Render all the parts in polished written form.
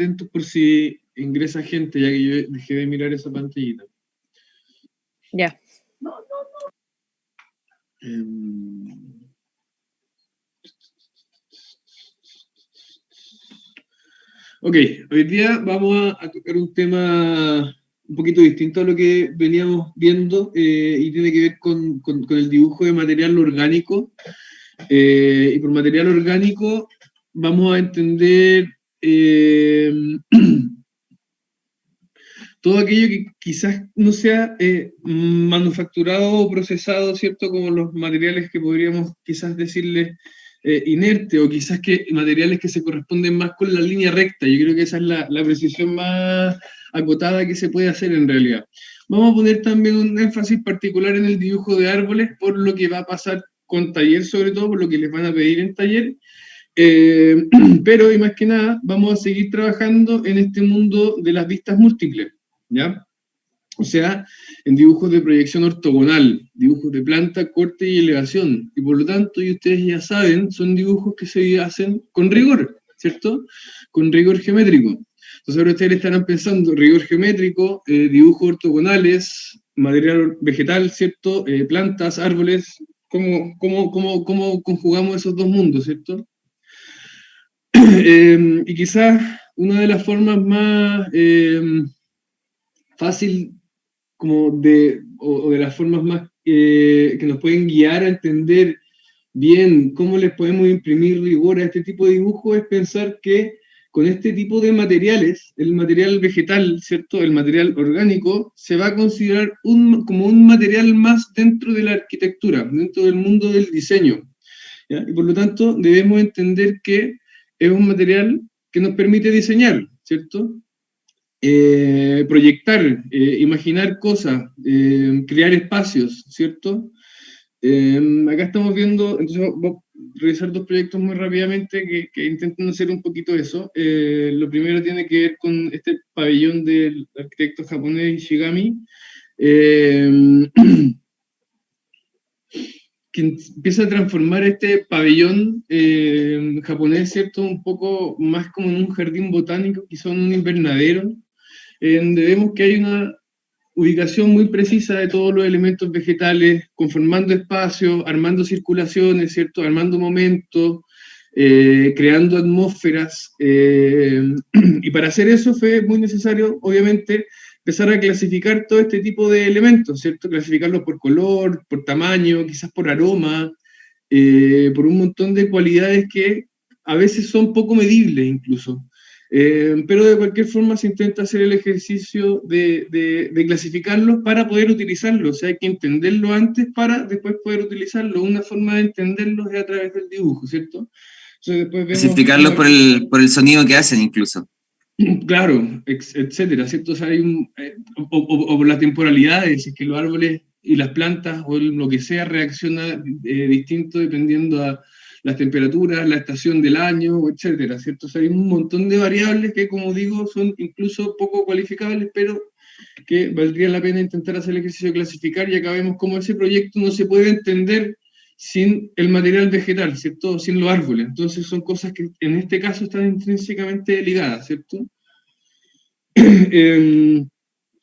atentos por si ingresa gente, ya que yo dejé de mirar esa pantallita. Ya. Ok, hoy día vamos a tocar un tema un poquito distinto a lo que veníamos viendo y tiene que ver con el dibujo de material orgánico. Y por material orgánico vamos a entender todo aquello que quizás no sea manufacturado o procesado, ¿cierto? Como los materiales que podríamos quizás decirles inerte, o quizás que materiales que se corresponden más con la línea recta. Yo creo que esa es la precisión más acotada que se puede hacer en realidad. Vamos a poner también un énfasis particular en el dibujo de árboles, por lo que va a pasar con taller, sobre todo, por lo que les van a pedir en taller. Pero, y más que nada, vamos a seguir trabajando en este mundo de las vistas múltiples, ¿ya? O sea, en dibujos de proyección ortogonal, dibujos de planta, corte y elevación. Y por lo tanto, y ustedes ya saben, son dibujos que se hacen con rigor, ¿cierto? Con rigor geométrico. Entonces ahora ustedes estarán pensando, rigor geométrico, dibujos ortogonales, material vegetal, ¿cierto? Plantas, árboles, ¿cómo conjugamos esos dos mundos, ¿cierto? Y quizás una de las formas más fácil como o de las formas más que nos pueden guiar a entender bien cómo les podemos imprimir rigor a este tipo de dibujo es pensar que con este tipo de materiales, el material vegetal, ¿cierto? El material orgánico, se va a considerar como un material más dentro de la arquitectura, dentro del mundo del diseño, ¿ya? Y por lo tanto debemos entender que es un material que nos permite diseñar, ¿cierto? Proyectar, imaginar cosas, crear espacios, ¿cierto? Acá estamos viendo, entonces voy a revisar dos proyectos muy rápidamente que intentan hacer un poquito eso. Lo primero tiene que ver con este pabellón del arquitecto japonés Ishigami, que empieza a transformar este pabellón japonés, ¿cierto? Un poco más como en un jardín botánico, quizá en un invernadero, donde vemos que hay una ubicación muy precisa de todos los elementos vegetales, conformando espacios, armando circulaciones, ¿cierto? Armando momentos, creando atmósferas. Y para hacer eso fue muy necesario, obviamente, empezar a clasificar todo este tipo de elementos, ¿cierto? Clasificarlos por color, por tamaño, quizás por aroma, por un montón de cualidades que a veces son poco medibles incluso. Pero de cualquier forma se intenta hacer el ejercicio de clasificarlos para poder utilizarlos. O sea, hay que entenderlo antes para después poder utilizarlo. Una forma de entenderlos es a través del dibujo, ¿cierto? Entonces después vemos clasificarlos por el sonido que hacen incluso. Claro, etcétera, ¿cierto? O sea, hay o por las temporalidades, es que los árboles y las plantas o lo que sea reacciona distinto dependiendo a las temperaturas, la estación del año, etcétera, ¿cierto? O sea, hay un montón de variables que, como digo, son incluso poco cualificables, pero que valdría la pena intentar hacer el ejercicio de clasificar, y acá vemos cómo ese proyecto no se puede entender sin el material vegetal, ¿cierto? Sin los árboles. Entonces son cosas que en este caso están intrínsecamente ligadas, ¿cierto?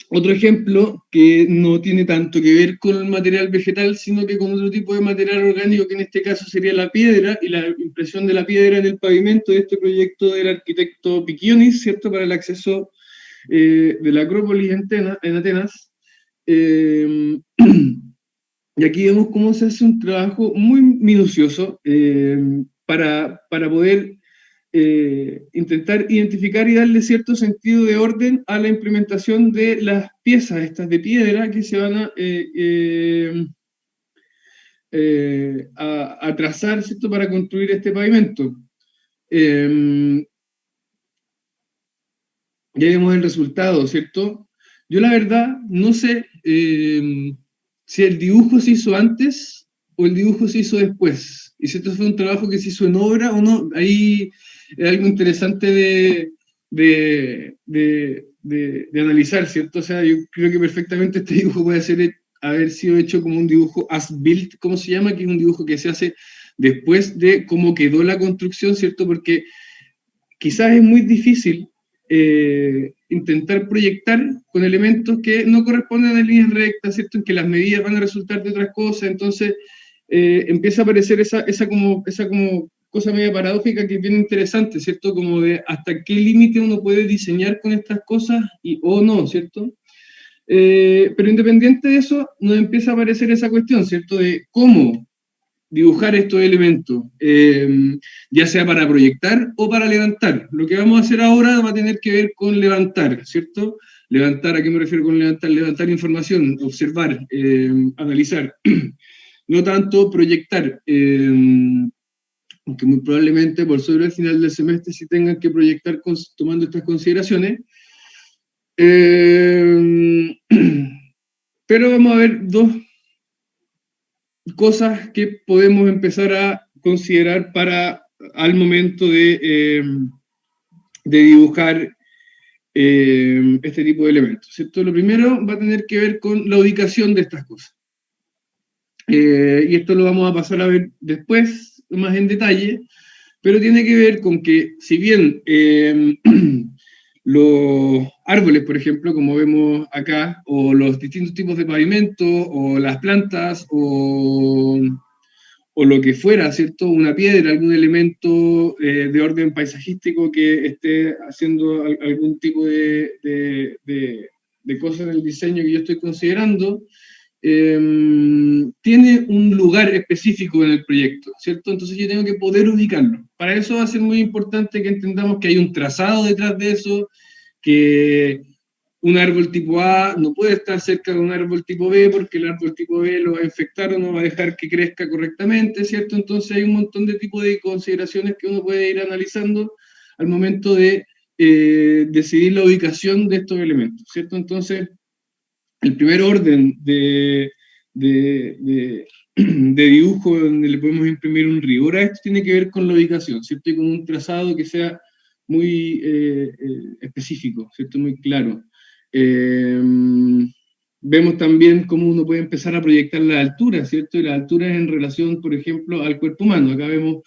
Otro ejemplo que no tiene tanto que ver con el material vegetal, sino que con otro tipo de material orgánico, que en este caso sería la piedra, y la impresión de la piedra en el pavimento de este proyecto del arquitecto Pikionis, ¿cierto? Para el acceso de la Acrópolis en Atenas. Y aquí vemos cómo se hace un trabajo muy minucioso para poder intentar identificar y darle cierto sentido de orden a la implementación de las piezas estas de piedra que se van a trazar, ¿cierto? Para construir este pavimento. Ya vemos el resultado, ¿cierto? Yo la verdad no sé si el dibujo se hizo antes o el dibujo se hizo después. Y si esto fue un trabajo que se hizo en obra o no, ahí es algo interesante de analizar, ¿cierto? O sea, yo creo que perfectamente este dibujo puede haber sido hecho como un dibujo as-built, ¿cómo se llama? Que es un dibujo que se hace después de cómo quedó la construcción, ¿cierto? Porque quizás es muy difícil intentar proyectar con elementos que no corresponden a líneas rectas, ¿cierto? En que las medidas van a resultar de otras cosas, entonces empieza a aparecer esa como cosa media paradójica que es bien interesante, ¿cierto? Como de hasta qué límite uno puede diseñar con estas cosas o no, ¿cierto? Pero independiente de eso, nos empieza a aparecer esa cuestión, ¿cierto? De cómo dibujar estos elementos, ya sea para proyectar o para levantar. Lo que vamos a hacer ahora va a tener que ver con levantar, ¿cierto? Levantar, ¿a qué me refiero con levantar? Levantar información, observar, analizar. No tanto proyectar, aunque muy probablemente por sobre el final del semestre sí tengan que proyectar tomando estas consideraciones. Pero vamos a ver dos cosas que podemos empezar a considerar al momento de dibujar este tipo de elementos, ¿cierto? Lo primero va a tener que ver con la ubicación de estas cosas. Y esto lo vamos a pasar a ver después, más en detalle, pero tiene que ver con que, si bien los árboles, por ejemplo, como vemos acá, o los distintos tipos de pavimento, o las plantas, o lo que fuera, ¿cierto? Una piedra, algún elemento de orden paisajístico que esté haciendo algún tipo de cosas en el diseño que yo estoy considerando, tiene un lugar específico en el proyecto, ¿cierto? Entonces yo tengo que poder ubicarlo. Para eso va a ser muy importante que entendamos que hay un trazado detrás de eso, que un árbol tipo A no puede estar cerca de un árbol tipo B porque el árbol tipo B lo va a infectar o no va a dejar que crezca correctamente, ¿cierto? Entonces hay un montón de tipos de consideraciones que uno puede ir analizando al momento de decidir la ubicación de estos elementos, ¿cierto? Entonces, el primer orden de dibujo donde le podemos imprimir un rigor a esto tiene que ver con la ubicación, ¿cierto? Y con un trazado que sea muy específico, ¿cierto? Muy claro. Vemos también cómo uno puede empezar a proyectar la altura, ¿cierto? Y la altura en relación, por ejemplo, al cuerpo humano. Acá vemos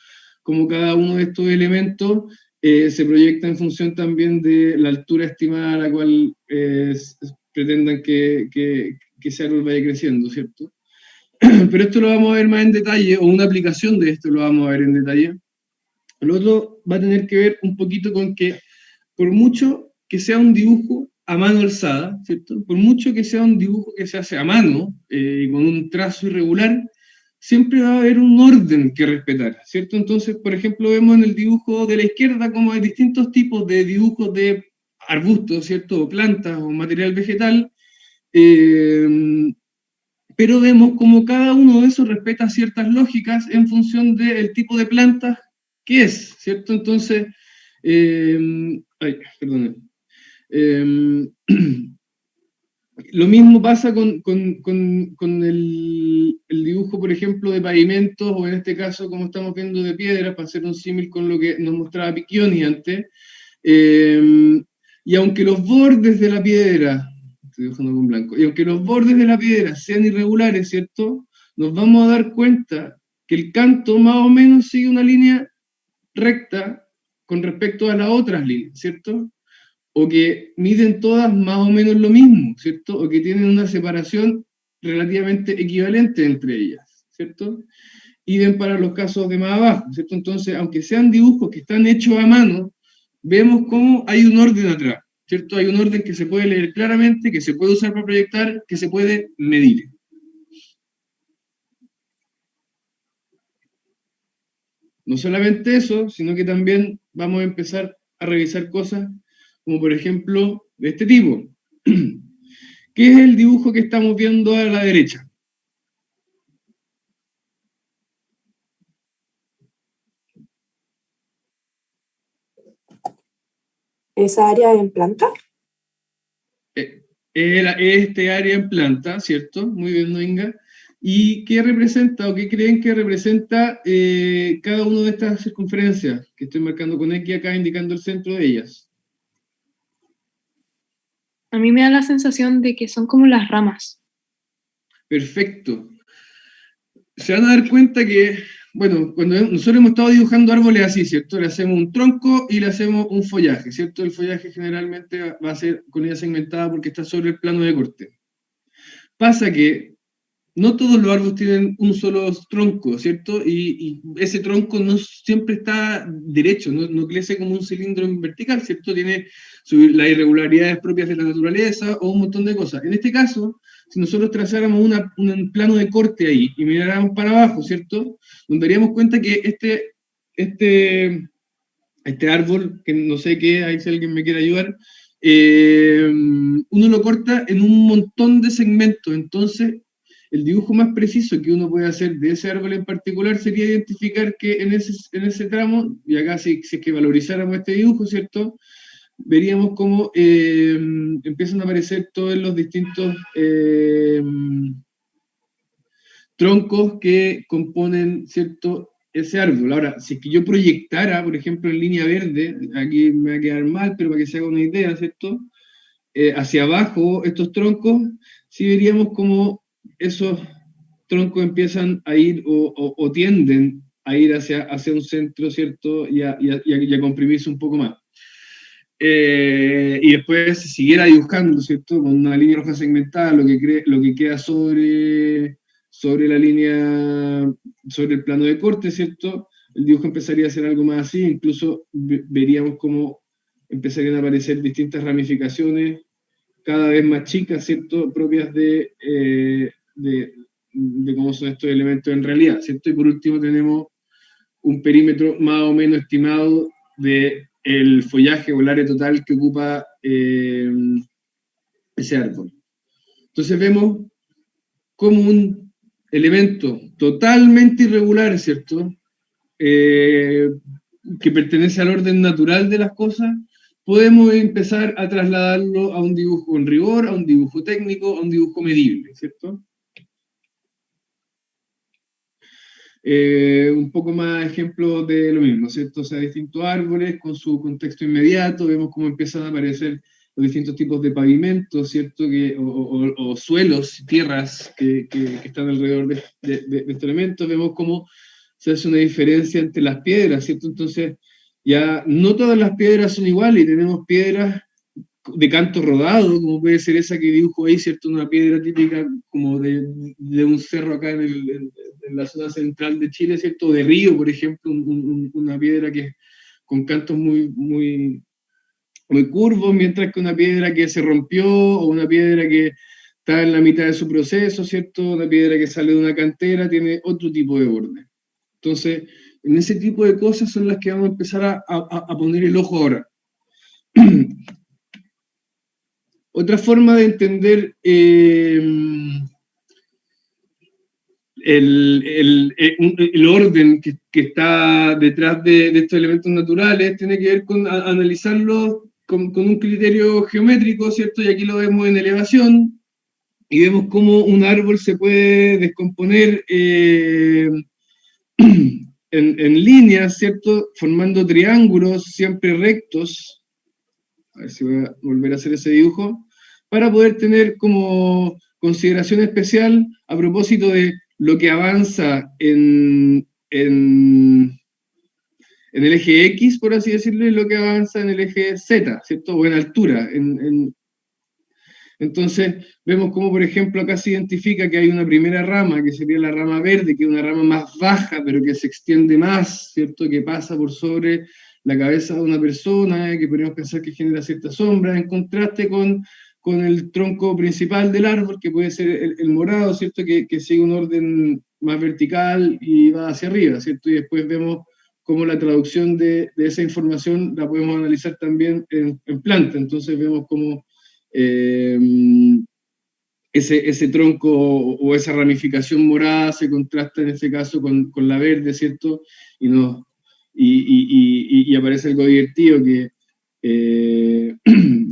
cómo cada uno de estos elementos se proyecta en función también de la altura estimada a la cual pretendan que ese árbol vaya creciendo, ¿cierto? Pero esto lo vamos a ver más en detalle, o una aplicación de esto lo vamos a ver en detalle. Lo otro va a tener que ver un poquito con que, por mucho que sea un dibujo a mano alzada, ¿cierto? Por mucho que sea un dibujo que se hace a mano, con un trazo irregular, siempre va a haber un orden que respetar, ¿cierto? Entonces, por ejemplo, vemos en el dibujo de la izquierda como hay distintos tipos de dibujos de arbustos, ¿cierto? O plantas o material vegetal, pero vemos como cada uno de esos respeta ciertas lógicas en función del tipo de plantas que es, ¿cierto? Entonces, perdón. Lo mismo pasa con el dibujo, por ejemplo, de pavimentos, o en este caso, como estamos viendo, de piedras, para hacer un símil con lo que nos mostraba Piccioni antes. Y aunque los bordes de la piedra, estoy dibujando con blanco, y aunque los bordes de la piedra sean irregulares, ¿cierto? Nos vamos a dar cuenta que el canto más o menos sigue una línea recta con respecto a las otras líneas, ¿cierto? O que miden todas más o menos lo mismo, ¿cierto? O que tienen una separación relativamente equivalente entre ellas, ¿cierto? Y ven para los casos de más abajo, ¿cierto? Entonces, aunque sean dibujos que están hechos a mano, vemos cómo hay un orden atrás, ¿cierto? Hay un orden que se puede leer claramente, que se puede usar para proyectar, que se puede medir. No solamente eso, sino que también vamos a empezar a revisar cosas como por ejemplo de este tipo. ¿Qué es el dibujo que estamos viendo a la derecha? ¿Esa área en planta? Este área en planta, ¿cierto? Muy bien, Noinga. ¿Y qué representa o qué creen que representa cada una de estas circunferencias que estoy marcando con X acá, indicando el centro de ellas? A mí me da la sensación de que son como las ramas. Perfecto. Se van a dar cuenta que bueno, cuando nosotros hemos estado dibujando árboles así, ¿cierto? Le hacemos un tronco y le hacemos un follaje, ¿cierto? El follaje generalmente va a ser con ella segmentada porque está sobre el plano de corte. Pasa que no todos los árboles tienen un solo tronco, ¿cierto? Y ese tronco no siempre está derecho, no crece como un cilindro en vertical, ¿cierto? Tiene las irregularidades propias de la naturaleza o un montón de cosas. En este caso, si nosotros trazáramos un plano de corte ahí y miráramos para abajo, ¿cierto? Nos daríamos cuenta que este árbol, que no sé qué, ahí si alguien me quiere ayudar, uno lo corta en un montón de segmentos. Entonces el dibujo más preciso que uno puede hacer de ese árbol en particular sería identificar que en ese tramo, y acá si es que valorizáramos este dibujo, ¿cierto? Veríamos cómo empiezan a aparecer todos los distintos troncos que componen, ¿cierto?, ese árbol. Ahora, si es que yo proyectara, por ejemplo, en línea verde, aquí me va a quedar mal, pero para que se haga una idea, ¿cierto?, hacia abajo estos troncos, sí veríamos cómo esos troncos empiezan a ir o tienden a ir hacia un centro, ¿cierto?, y a comprimirse un poco más. Y después se siguiera dibujando, ¿cierto?, con una línea roja segmentada, lo que queda sobre la línea, sobre el plano de corte, ¿cierto? El dibujo empezaría a ser algo más así, incluso veríamos cómo empezarían a aparecer distintas ramificaciones cada vez más chicas, ¿cierto?, propias de cómo son estos elementos en realidad, ¿cierto? Y por último tenemos un perímetro más o menos estimado de el follaje o el área total que ocupa ese árbol. Entonces vemos como un elemento totalmente irregular, ¿cierto?, que pertenece al orden natural de las cosas, podemos empezar a trasladarlo a un dibujo con rigor, a un dibujo técnico, a un dibujo medible, ¿cierto? Un poco más ejemplos de lo mismo, ¿cierto? O sea, distintos árboles con su contexto inmediato, vemos cómo empiezan a aparecer los distintos tipos de pavimentos, ¿cierto? O suelos, tierras que están alrededor de estos elementos, vemos cómo se hace una diferencia entre las piedras, ¿cierto? Entonces, ya no todas las piedras son iguales, y tenemos piedras de canto rodado, como puede ser esa que dibujo ahí, ¿cierto? Una piedra típica como de un cerro acá en la zona central de Chile, ¿cierto? De río, por ejemplo, una piedra que con cantos muy curvos, mientras que una piedra que se rompió, o una piedra que está en la mitad de su proceso, ¿cierto? Una piedra que sale de una cantera, tiene otro tipo de borde. Entonces, en ese tipo de cosas son las que vamos a empezar a poner el ojo ahora. Otra forma de entender el orden que está detrás de estos elementos naturales tiene que ver con analizarlos con un criterio geométrico, ¿cierto? Y aquí lo vemos en elevación, y vemos cómo un árbol se puede descomponer en líneas, ¿cierto? Formando triángulos siempre rectos. A ver si voy a volver a hacer ese dibujo, para poder tener como consideración especial a propósito de lo que avanza en el eje X, por así decirlo, y lo que avanza en el eje Z, ¿cierto? O en altura. Entonces, vemos cómo, por ejemplo, acá se identifica que hay una primera rama, que sería la rama verde, que es una rama más baja, pero que se extiende más, ¿cierto? Que pasa por sobre la cabeza de una persona, que podríamos pensar que genera cierta sombra, en contraste con el tronco principal del árbol, que puede ser el morado, ¿cierto? Que sigue un orden más vertical y va hacia arriba, ¿cierto? Y después vemos cómo la traducción de esa información la podemos analizar también en planta. Entonces vemos cómo ese tronco o esa ramificación morada se contrasta en este caso con la verde, ¿cierto? Y aparece algo divertido que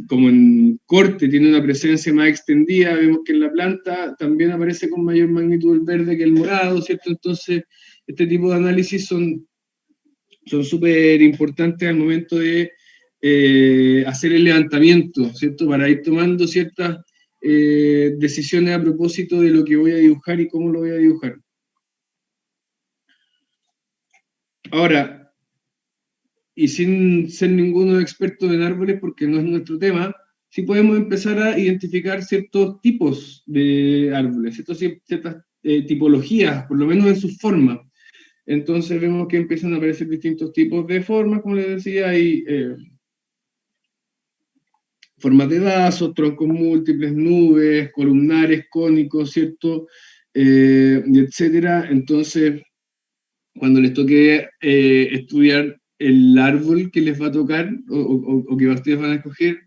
como en corte tiene una presencia más extendida, vemos que en la planta también aparece con mayor magnitud el verde que el morado, ¿cierto? Entonces, este tipo de análisis son súper importantes al momento de hacer el levantamiento, ¿cierto? Para ir tomando ciertas decisiones a propósito de lo que voy a dibujar y cómo lo voy a dibujar. Ahora, y sin ser ninguno experto en árboles, porque no es nuestro tema, sí podemos empezar a identificar ciertos tipos de árboles, ciertas tipologías, por lo menos en sus formas. Entonces vemos que empiezan a aparecer distintos tipos de formas, como les decía, hay formas de vasos, troncos múltiples, nubes, columnares, cónicos, ¿cierto? Y etcétera. Entonces, cuando les toque estudiar el árbol que les va a tocar o que ustedes van a escoger,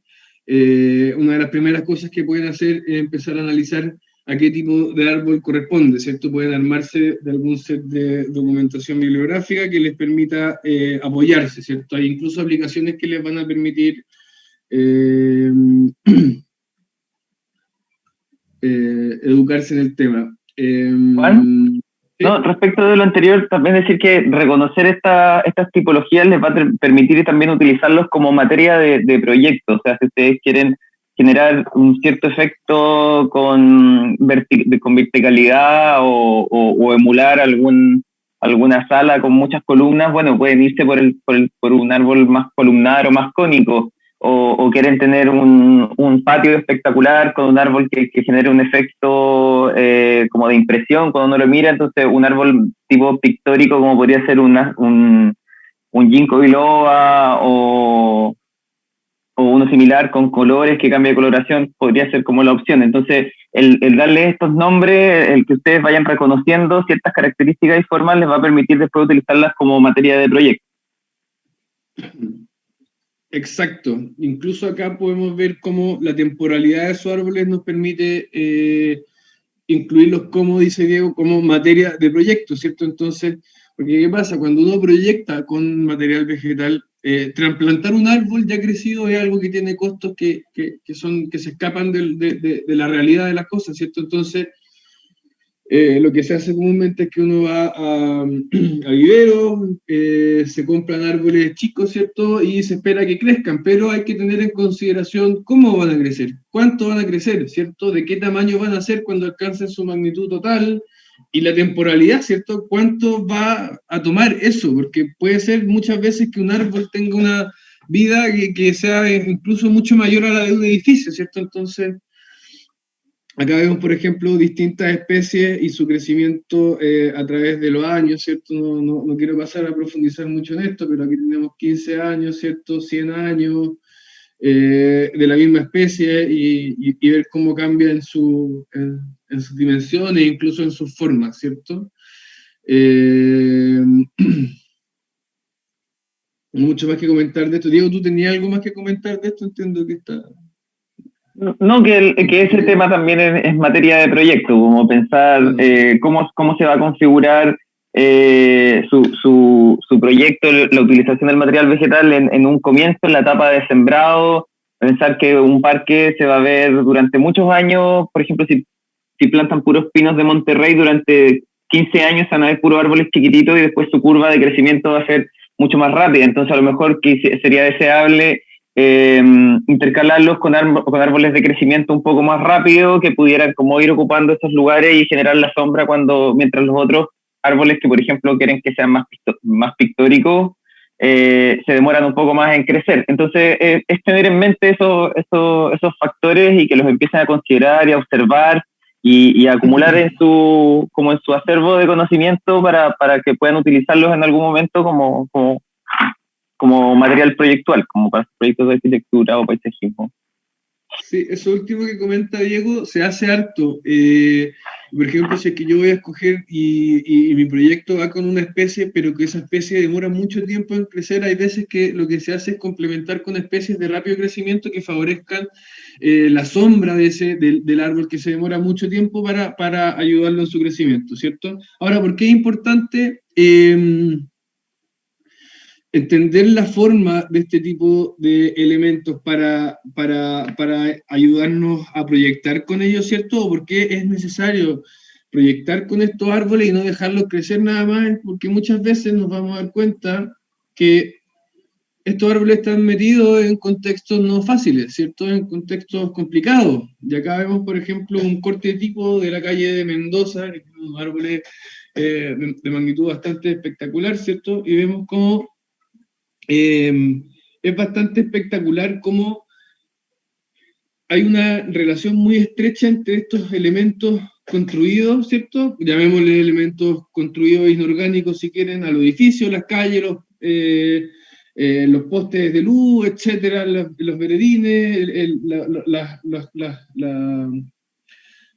una de las primeras cosas que pueden hacer es empezar a analizar a qué tipo de árbol corresponde, ¿cierto? Pueden armarse de algún set de documentación bibliográfica que les permita apoyarse, ¿cierto? Hay incluso aplicaciones que les van a permitir educarse en el tema. Juan, no, respecto de lo anterior, también decir que reconocer estas tipologías les va a permitir también utilizarlos como materia de proyecto. O sea, si ustedes quieren generar un cierto efecto con verticalidad o emular alguna sala con muchas columnas, bueno, pueden irse por un árbol más columnar o más cónico. O quieren tener un patio espectacular con un árbol que genere un efecto como de impresión cuando uno lo mira, entonces un árbol tipo pictórico como podría ser un ginkgo biloba o uno similar con colores que cambia de coloración podría ser como la opción. Entonces el darle estos nombres, el que ustedes vayan reconociendo ciertas características y formas les va a permitir después utilizarlas como materia de proyecto. Exacto. Incluso acá podemos ver cómo la temporalidad de esos árboles nos permite incluirlos, como dice Diego, como materia de proyecto, ¿cierto? Entonces, porque ¿qué pasa? Cuando uno proyecta con material vegetal, trasplantar un árbol ya crecido es algo que tiene costos que se escapan de la realidad de las cosas, ¿cierto? Entonces, lo que se hace comúnmente es que uno va a viveros, se compran árboles chicos, ¿cierto? Y se espera que crezcan, pero hay que tener en consideración cómo van a crecer, cuánto van a crecer, ¿cierto? De qué tamaño van a ser cuando alcancen su magnitud total y la temporalidad, ¿cierto? ¿Cuánto va a tomar eso? Porque puede ser muchas veces que un árbol tenga una vida que sea incluso mucho mayor a la de un edificio, ¿cierto? Entonces, acá vemos, por ejemplo, distintas especies y su crecimiento a través de los años, ¿cierto? No quiero pasar a profundizar mucho en esto, pero aquí tenemos 15 años, ¿cierto? 100 años de la misma especie y ver cómo cambia en sus dimensiones, incluso en sus formas, ¿cierto? Mucho más que comentar de esto. Diego, ¿tú tenías algo más que comentar de esto? Entiendo que está... No, que ese tema también es materia de proyecto, como pensar cómo se va a configurar su proyecto, la utilización del material vegetal en un comienzo, en la etapa de sembrado, pensar que un parque se va a ver durante muchos años, por ejemplo, si plantan puros pinos de Monterrey durante 15 años van a ver puros árboles chiquititos y después su curva de crecimiento va a ser mucho más rápida, entonces a lo mejor sería deseable intercalarlos con árboles de crecimiento un poco más rápido que pudieran como ir ocupando estos lugares y generar la sombra mientras los otros árboles que por ejemplo quieren que sean más pictóricos se demoran un poco más en crecer. Entonces es tener en mente esos factores y que los empiecen a considerar y a observar y acumular en su acervo de conocimiento para que puedan utilizarlos en algún momento como material proyectual, como para proyectos de arquitectura o paisajismo. Sí, eso último que comenta Diego se hace harto. Por ejemplo, si es que yo voy a escoger y mi proyecto va con una especie, pero que esa especie demora mucho tiempo en crecer, hay veces que lo que se hace es complementar con especies de rápido crecimiento que favorezcan la sombra del árbol que se demora mucho tiempo para ayudarlo en su crecimiento, ¿cierto? Ahora, ¿por qué es importante entender la forma de este tipo de elementos para ayudarnos a proyectar con ellos, ¿cierto? ¿Por qué es necesario proyectar con estos árboles y no dejarlos crecer nada más? Porque muchas veces nos vamos a dar cuenta que estos árboles están metidos en contextos no fáciles, ¿cierto? En contextos complicados. Y acá vemos, por ejemplo, un corte tipo de la calle de Mendoza, que tiene unos árboles de magnitud bastante espectacular, ¿cierto? Y vemos cómo es bastante espectacular cómo hay una relación muy estrecha entre estos elementos construidos, ¿cierto? Llamémosle elementos construidos inorgánicos, si quieren, a los edificios, las calles, los postes de luz, etcétera, los veredines, las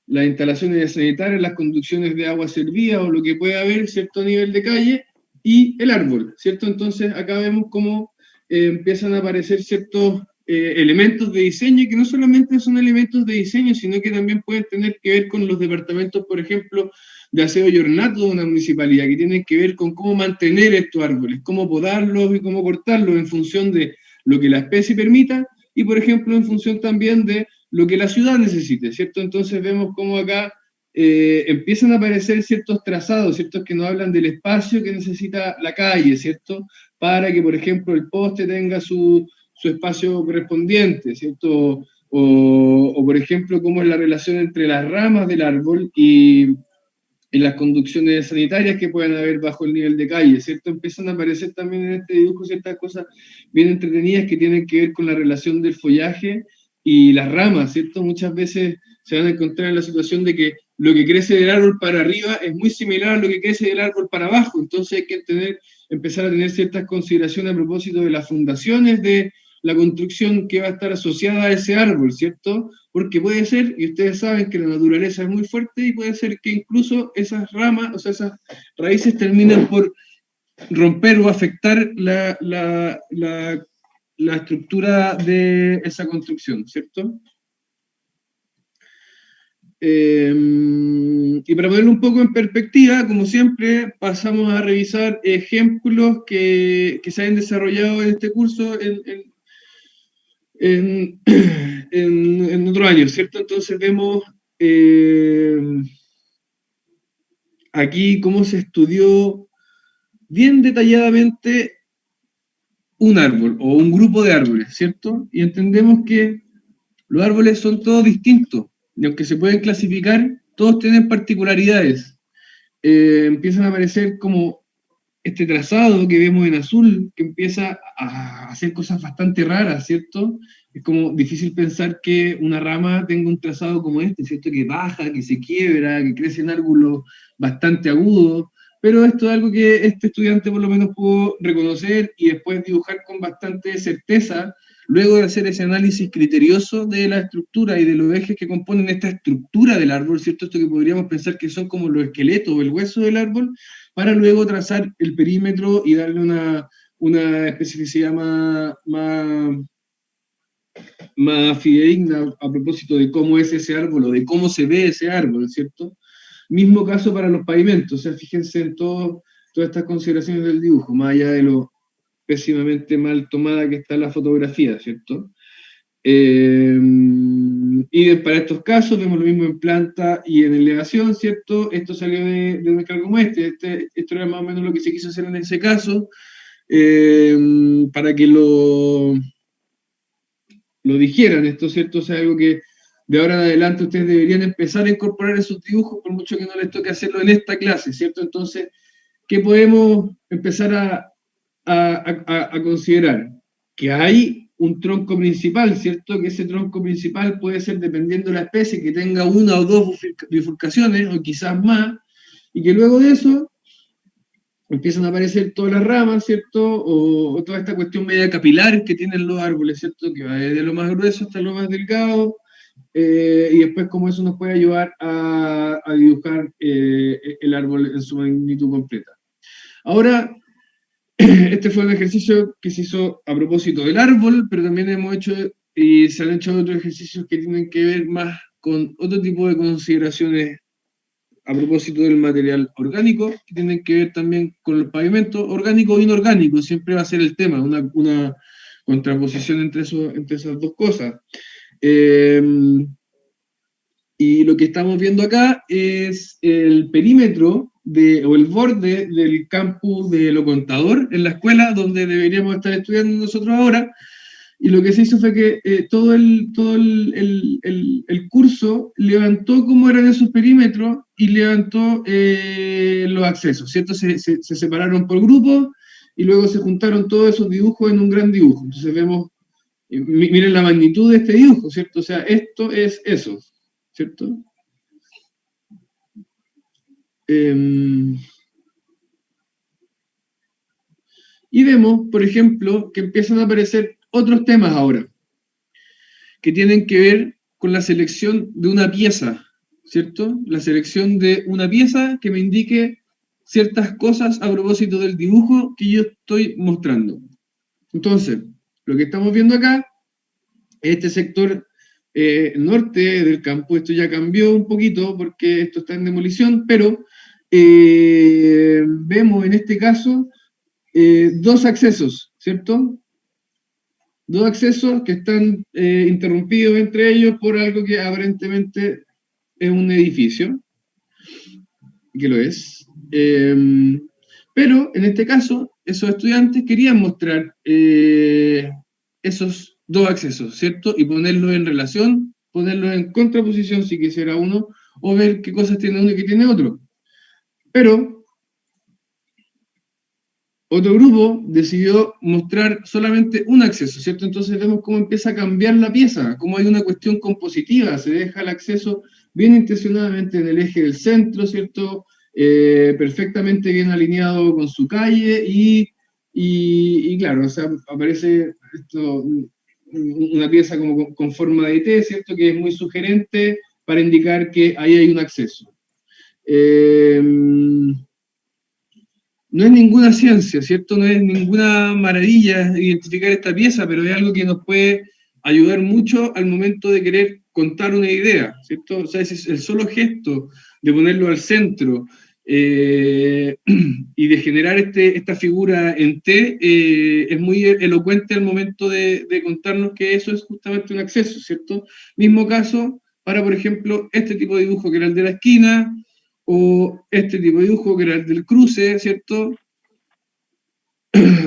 instalaciones sanitarias, las conducciones de agua servida o lo que pueda haber, ¿cierto?, a nivel de calle, y el árbol, ¿cierto? Entonces acá vemos cómo empiezan a aparecer ciertos elementos de diseño, que no solamente son elementos de diseño, sino que también pueden tener que ver con los departamentos, por ejemplo, de aseo y ornato de una municipalidad, que tienen que ver con cómo mantener estos árboles, cómo podarlos y cómo cortarlos en función de lo que la especie permita, y por ejemplo en función también de lo que la ciudad necesite, ¿cierto? Entonces vemos cómo acá empiezan a aparecer ciertos trazados, ¿cierto?, que nos hablan del espacio que necesita la calle, ¿cierto?, para que, por ejemplo, el poste tenga su espacio correspondiente, ¿cierto? O, por ejemplo, cómo es la relación entre las ramas del árbol y las conducciones sanitarias que puedan haber bajo el nivel de calle, ¿cierto? Empiezan a aparecer también en este dibujo ciertas cosas bien entretenidas que tienen que ver con la relación del follaje y las ramas, ¿cierto? Muchas veces se van a encontrar en la situación de que lo que crece del árbol para arriba es muy similar a lo que crece del árbol para abajo, entonces hay que empezar a tener ciertas consideraciones a propósito de las fundaciones de la construcción que va a estar asociada a ese árbol, ¿cierto? Porque puede ser, y ustedes saben que la naturaleza es muy fuerte, y puede ser que incluso esas ramas, o sea, esas raíces terminen por romper o afectar la estructura de esa construcción, ¿cierto? Y para ponerlo un poco en perspectiva, como siempre, pasamos a revisar ejemplos que se han desarrollado en este curso en otro año, ¿cierto? Entonces vemos aquí cómo se estudió bien detalladamente un árbol o un grupo de árboles, ¿cierto? Y entendemos que los árboles son todos distintos, y aunque se pueden clasificar, todos tienen particularidades. Empiezan a aparecer como este trazado que vemos en azul, que empieza a hacer cosas bastante raras, ¿cierto? Es como difícil pensar que una rama tenga un trazado como este, ¿cierto? Que baja, que se quiebra, que crece en ángulos bastante agudos, pero esto es algo que este estudiante por lo menos pudo reconocer y después dibujar con bastante certeza, luego de hacer ese análisis criterioso de la estructura y de los ejes que componen esta estructura del árbol, ¿cierto? Esto que podríamos pensar que son como los esqueletos o el hueso del árbol, para luego trazar el perímetro y darle una especificidad más fidedigna a propósito de cómo es ese árbol o de cómo se ve ese árbol, ¿cierto? Mismo caso para los pavimentos, o sea, fíjense en todas estas consideraciones del dibujo, más allá de lo pésimamente mal tomada que está la fotografía, ¿cierto? Y para estos casos vemos lo mismo en planta y en elevación, ¿cierto? Esto salió de un encargo como esto era más o menos lo que se quiso hacer en ese caso, para que lo dijeran, esto, ¿cierto? O sea, algo que de ahora en adelante ustedes deberían empezar a incorporar en sus dibujos, por mucho que no les toque hacerlo en esta clase, ¿cierto? Entonces, ¿qué podemos empezar a considerar? Que hay un tronco principal, ¿cierto? Que ese tronco principal puede ser, dependiendo de la especie, que tenga una o dos bifurcaciones, o quizás más, y que luego de eso empiezan a aparecer todas las ramas, ¿cierto? O toda esta cuestión media capilar que tienen los árboles, ¿cierto? Que va desde lo más grueso hasta lo más delgado, y después cómo eso nos puede ayudar a dibujar el árbol en su magnitud completa. Ahora, este fue un ejercicio que se hizo a propósito del árbol, pero también hemos hecho, y se han hecho otros ejercicios que tienen que ver más con otro tipo de consideraciones a propósito del material orgánico, que tienen que ver también con el pavimento orgánico o inorgánico, siempre va a ser el tema, una contraposición entre esas dos cosas. Y lo que estamos viendo acá es el perímetro o el borde del campus de Lo Contador, en la escuela donde deberíamos estar estudiando nosotros ahora, y lo que se hizo fue que todo el curso levantó cómo eran esos perímetros y levantó los accesos, ¿cierto? Se separaron por grupos y luego se juntaron todos esos dibujos en un gran dibujo. Entonces vemos, miren la magnitud de este dibujo, ¿cierto? O sea, esto es eso, ¿cierto? Y vemos, por ejemplo, que empiezan a aparecer otros temas ahora, que tienen que ver con la selección de una pieza, ¿cierto? La selección de una pieza que me indique ciertas cosas a propósito del dibujo que yo estoy mostrando. Entonces, lo que estamos viendo acá, este sector norte del campo, esto ya cambió un poquito porque esto está en demolición, pero vemos en este caso dos accesos, ¿cierto? Dos accesos que están interrumpidos entre ellos por algo que aparentemente es un edificio, que lo es. Pero en este caso, esos estudiantes querían mostrar esos dos accesos, ¿cierto? Y ponerlos en relación, ponerlos en contraposición si quisiera uno, o ver qué cosas tiene uno y qué tiene otro. Pero otro grupo decidió mostrar solamente un acceso, ¿cierto? Entonces vemos cómo empieza a cambiar la pieza, cómo hay una cuestión compositiva, se deja el acceso bien intencionadamente en el eje del centro, ¿cierto? Perfectamente bien alineado con su calle y claro, o sea, aparece esto, una pieza como con forma de T, ¿cierto? Que es muy sugerente para indicar que ahí hay un acceso. No es ninguna ciencia, ¿cierto? No es ninguna maravilla identificar esta pieza, pero es algo que nos puede ayudar mucho al momento de querer contar una idea, ¿cierto? O sea, es el solo gesto de ponerlo al centro y de generar esta figura en T es muy elocuente al momento de contarnos que eso es justamente un acceso, ¿cierto? Mismo caso para, por ejemplo, este tipo de dibujo que era el de la esquina, o este tipo de dibujo que era el del cruce, ¿cierto?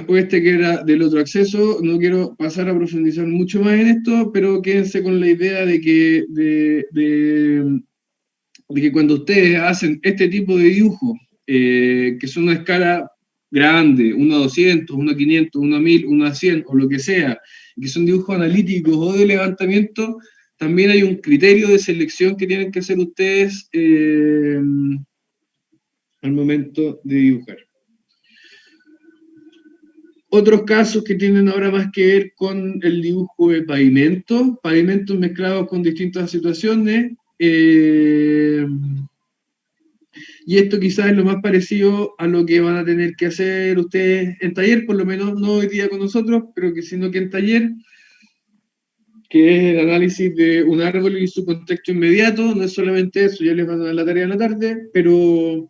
O este que era del otro acceso. No quiero pasar a profundizar mucho más en esto, pero quédense con la idea de que, de que cuando ustedes hacen este tipo de dibujo, que son una escala grande, 1 a 200, 1 a 500, 1 a 1000, 1 a 100, o lo que sea, que son dibujos analíticos o de levantamiento, también hay un criterio de selección que tienen que hacer ustedes al momento de dibujar. Otros casos que tienen ahora más que ver con el dibujo de pavimentos mezclados con distintas situaciones, y esto quizás es lo más parecido a lo que van a tener que hacer ustedes en taller, por lo menos no hoy día con nosotros, pero que sino que en taller, que es el análisis de un árbol y su contexto inmediato. No es solamente eso, ya les van a dar la tarea en la tarde, pero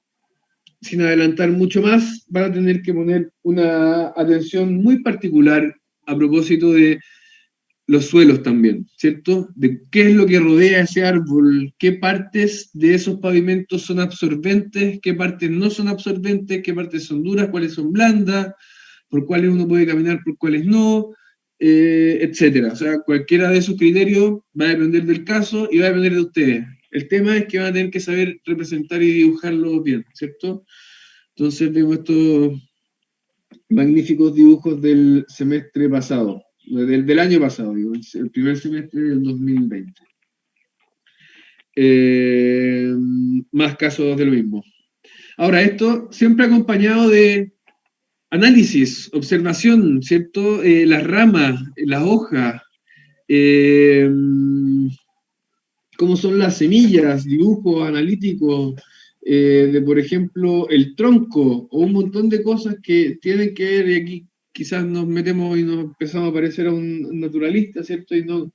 sin adelantar mucho más, van a tener que poner una atención muy particular a propósito de los suelos también, ¿cierto? De qué es lo que rodea ese árbol, qué partes de esos pavimentos son absorbentes, qué partes no son absorbentes, qué partes son duras, cuáles son blandas, por cuáles uno puede caminar, por cuáles no, etcétera. O sea, cualquiera de esos criterios va a depender del caso y va a depender de ustedes. El tema es que van a tener que saber representar y dibujarlo bien, ¿cierto? Entonces vemos estos magníficos dibujos del semestre pasado, del año pasado, digo, el primer semestre del 2020. Más casos de lo mismo. Ahora, esto siempre acompañado de análisis, observación, ¿cierto? Las ramas, las hojas, cómo son las semillas, dibujos analíticos, de, por ejemplo, el tronco, o un montón de cosas que tienen que ver, y aquí quizás nos metemos y nos empezamos a parecer a un naturalista, ¿cierto? Y no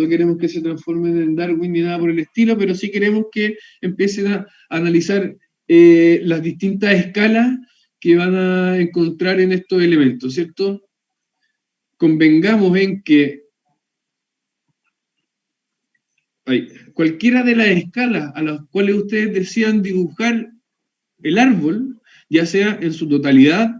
queremos que se transformen en Darwin ni nada por el estilo, pero sí queremos que empiecen a analizar las distintas escalas que van a encontrar en estos elementos, ¿cierto? Convengamos en que cualquiera de las escalas a las cuales ustedes desean dibujar el árbol, ya sea en su totalidad,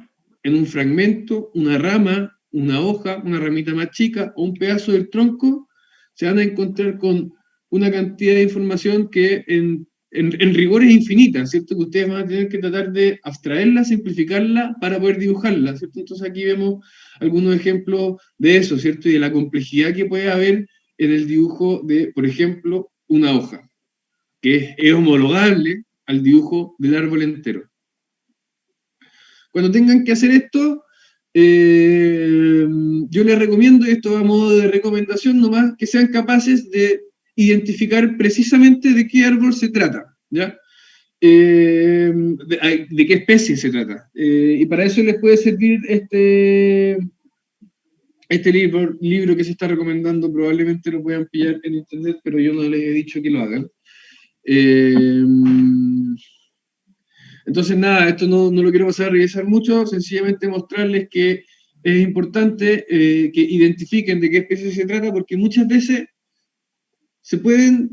en un fragmento, una rama, una hoja, una ramita más chica o un pedazo del tronco, se van a encontrar con una cantidad de información que en rigor es infinita, ¿cierto? Que ustedes van a tener que tratar de abstraerla, simplificarla para poder dibujarla, ¿cierto? Entonces aquí vemos algunos ejemplos de eso, ¿cierto? Y de la complejidad que puede haber en el dibujo de, por ejemplo, una hoja, que es homologable al dibujo del árbol entero. Cuando tengan que hacer esto, yo les recomiendo, esto a modo de recomendación nomás, que sean capaces de identificar precisamente de qué árbol se trata, ¿ya? De qué especie se trata. Y para eso les puede servir este libro que se está recomendando. Probablemente lo puedan pillar en internet, pero yo no les he dicho que lo hagan. Entonces, nada, esto no lo quiero pasar a revisar mucho, sencillamente mostrarles que es importante que identifiquen de qué especie se trata, porque muchas veces se pueden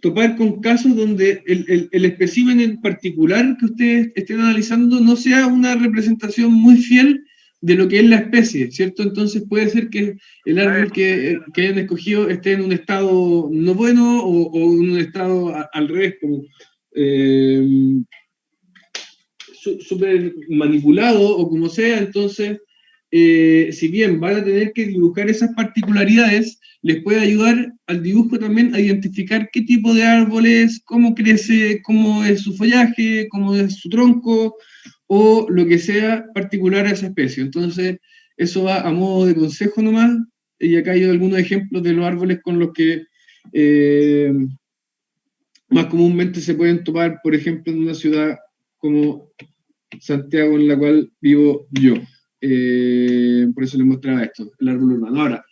topar con casos donde el espécimen en particular que ustedes estén analizando no sea una representación muy fiel de lo que es la especie, ¿cierto? Entonces puede ser que el árbol que hayan escogido esté en un estado no bueno o en un estado al revés, como súper manipulado o como sea. Entonces, si bien van a tener que dibujar esas particularidades, les puede ayudar al dibujo también a identificar qué tipo de árbol es, cómo crece, cómo es su follaje, cómo es su tronco, o lo que sea particular a esa especie. Entonces, eso va a modo de consejo nomás, y acá hay algunos ejemplos de los árboles con los que más comúnmente se pueden topar, por ejemplo, en una ciudad como Santiago, en la cual vivo yo. Por eso les mostraba esto, el árbol urbano. Ahora,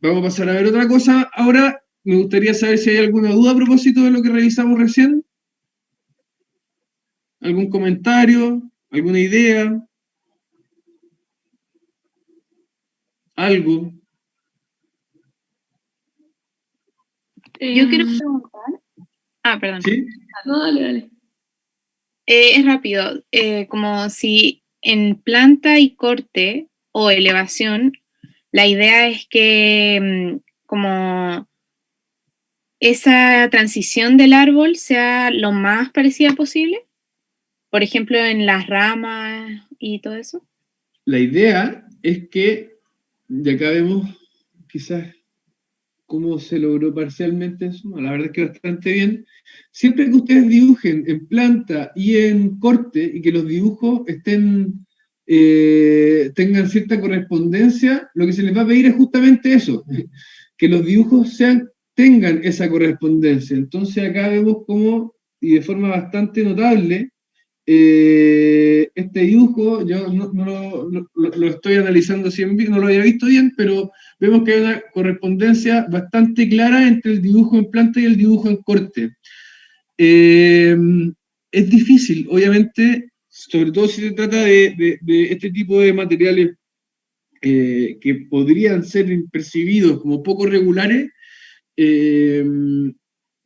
vamos a pasar a ver otra cosa. Ahora, me gustaría saber si hay alguna duda a propósito de lo que revisamos recién. ¿Algún comentario? ¿Alguna idea? ¿Algo? Yo quiero preguntar. Perdón. ¿Sí? No, dale, dale. Es rápido. Como si en planta y corte o elevación, la idea es que como esa transición del árbol sea lo más parecida posible. Por ejemplo, en las ramas y todo eso. La idea es que, de acá vemos quizás cómo se logró parcialmente eso, la verdad es que bastante bien. Siempre que ustedes dibujen en planta y en corte y que los dibujos tengan cierta correspondencia, lo que se les va a pedir es justamente eso, que los dibujos tengan esa correspondencia. Entonces acá vemos cómo, y de forma bastante notable, este dibujo, yo lo estoy analizando así no lo había visto bien, pero vemos que hay una correspondencia bastante clara entre el dibujo en planta y el dibujo en corte. Es difícil, obviamente, sobre todo si se trata de este tipo de materiales que podrían ser percibidos como poco regulares,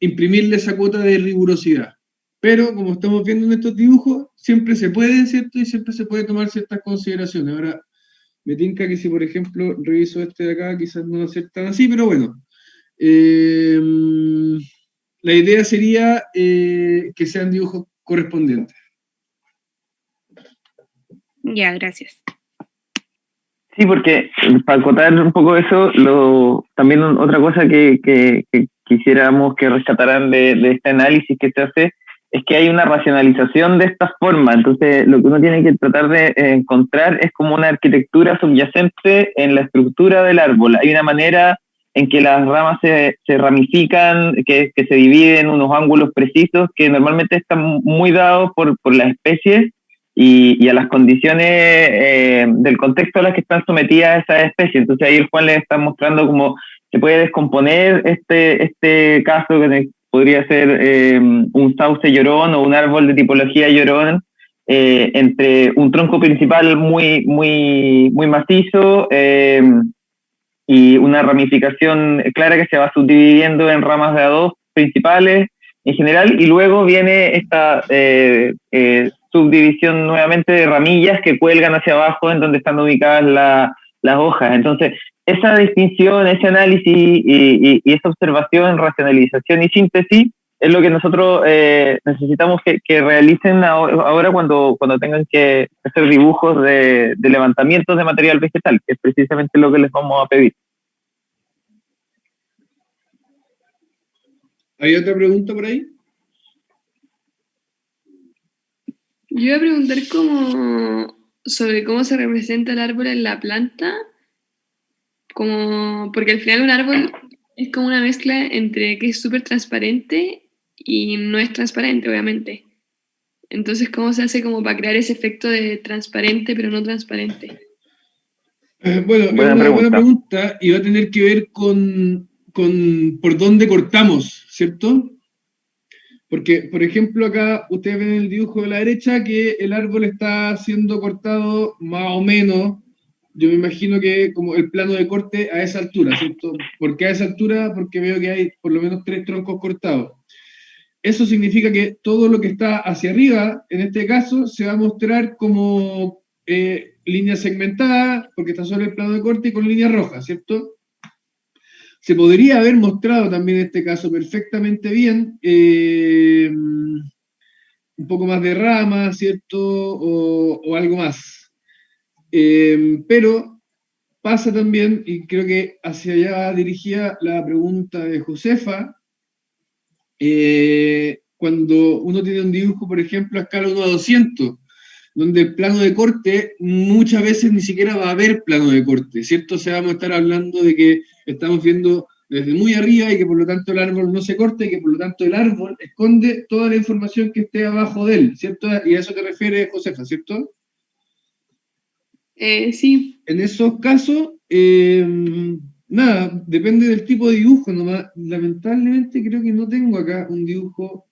imprimirle esa cuota de rigurosidad. Pero, como estamos viendo en estos dibujos, siempre se puede, ¿cierto? Y siempre se puede tomar ciertas consideraciones. Ahora, me tinca que si, por ejemplo, reviso este de acá, quizás no va a ser tan así, pero bueno. La idea sería que sean dibujos correspondientes. Ya, gracias. Sí, porque para acotar un poco eso, también otra cosa que quisiéramos que rescataran de este análisis que se hace es que hay una racionalización de esta forma. Entonces, lo que uno tiene que tratar de encontrar es como una arquitectura subyacente en la estructura del árbol. Hay una manera en que las ramas se ramifican, que se dividen en unos ángulos precisos, que normalmente están muy dados por las especies y a las condiciones del contexto a las que están sometidas esas especies. Entonces ahí el Juan les está mostrando cómo se puede descomponer este caso que podría ser un sauce llorón o un árbol de tipología llorón entre un tronco principal muy macizo y una ramificación clara que se va subdividiendo en ramas de a dos principales en general, y luego viene esta subdivisión nuevamente de ramillas que cuelgan hacia abajo en donde están ubicadas las hojas. Entonces, esa distinción, ese análisis y esa observación, racionalización y síntesis es lo que nosotros necesitamos que realicen ahora cuando tengan que hacer dibujos de levantamientos de material vegetal, que es precisamente lo que les vamos a pedir. ¿Hay otra pregunta por ahí? Yo iba a preguntar sobre cómo se representa el árbol en la planta, porque al final un árbol es como una mezcla entre que es súper transparente y no es transparente, obviamente. Entonces, ¿cómo se hace como para crear ese efecto de transparente pero no transparente? Bueno, es una buena pregunta y va a tener que ver con por dónde cortamos, ¿cierto? Porque, por ejemplo, acá ustedes ven en el dibujo de la derecha que el árbol está siendo cortado más o menos, yo me imagino que como el plano de corte a esa altura, ¿cierto? ¿Por qué a esa altura? Porque veo que hay por lo menos 3 troncos cortados. Eso significa que todo lo que está hacia arriba, en este caso, se va a mostrar como línea segmentada, porque está sobre el plano de corte y con línea roja, ¿cierto? Se podría haber mostrado también en este caso perfectamente bien un poco más de rama, ¿cierto? O algo más. Pero pasa también, y creo que hacia allá dirigía la pregunta de Josefa, cuando uno tiene un dibujo, por ejemplo, a escala 1:200, donde el plano de corte muchas veces ni siquiera va a haber plano de corte, ¿cierto? O sea, vamos a estar hablando de que estamos viendo desde muy arriba y que por lo tanto el árbol no se corta y que por lo tanto el árbol esconde toda la información que esté abajo de él, ¿cierto? Y a eso te refieres, Josefa, ¿cierto? Sí. En esos casos, nada, depende del tipo de dibujo nomás. Lamentablemente creo que no tengo acá un dibujo.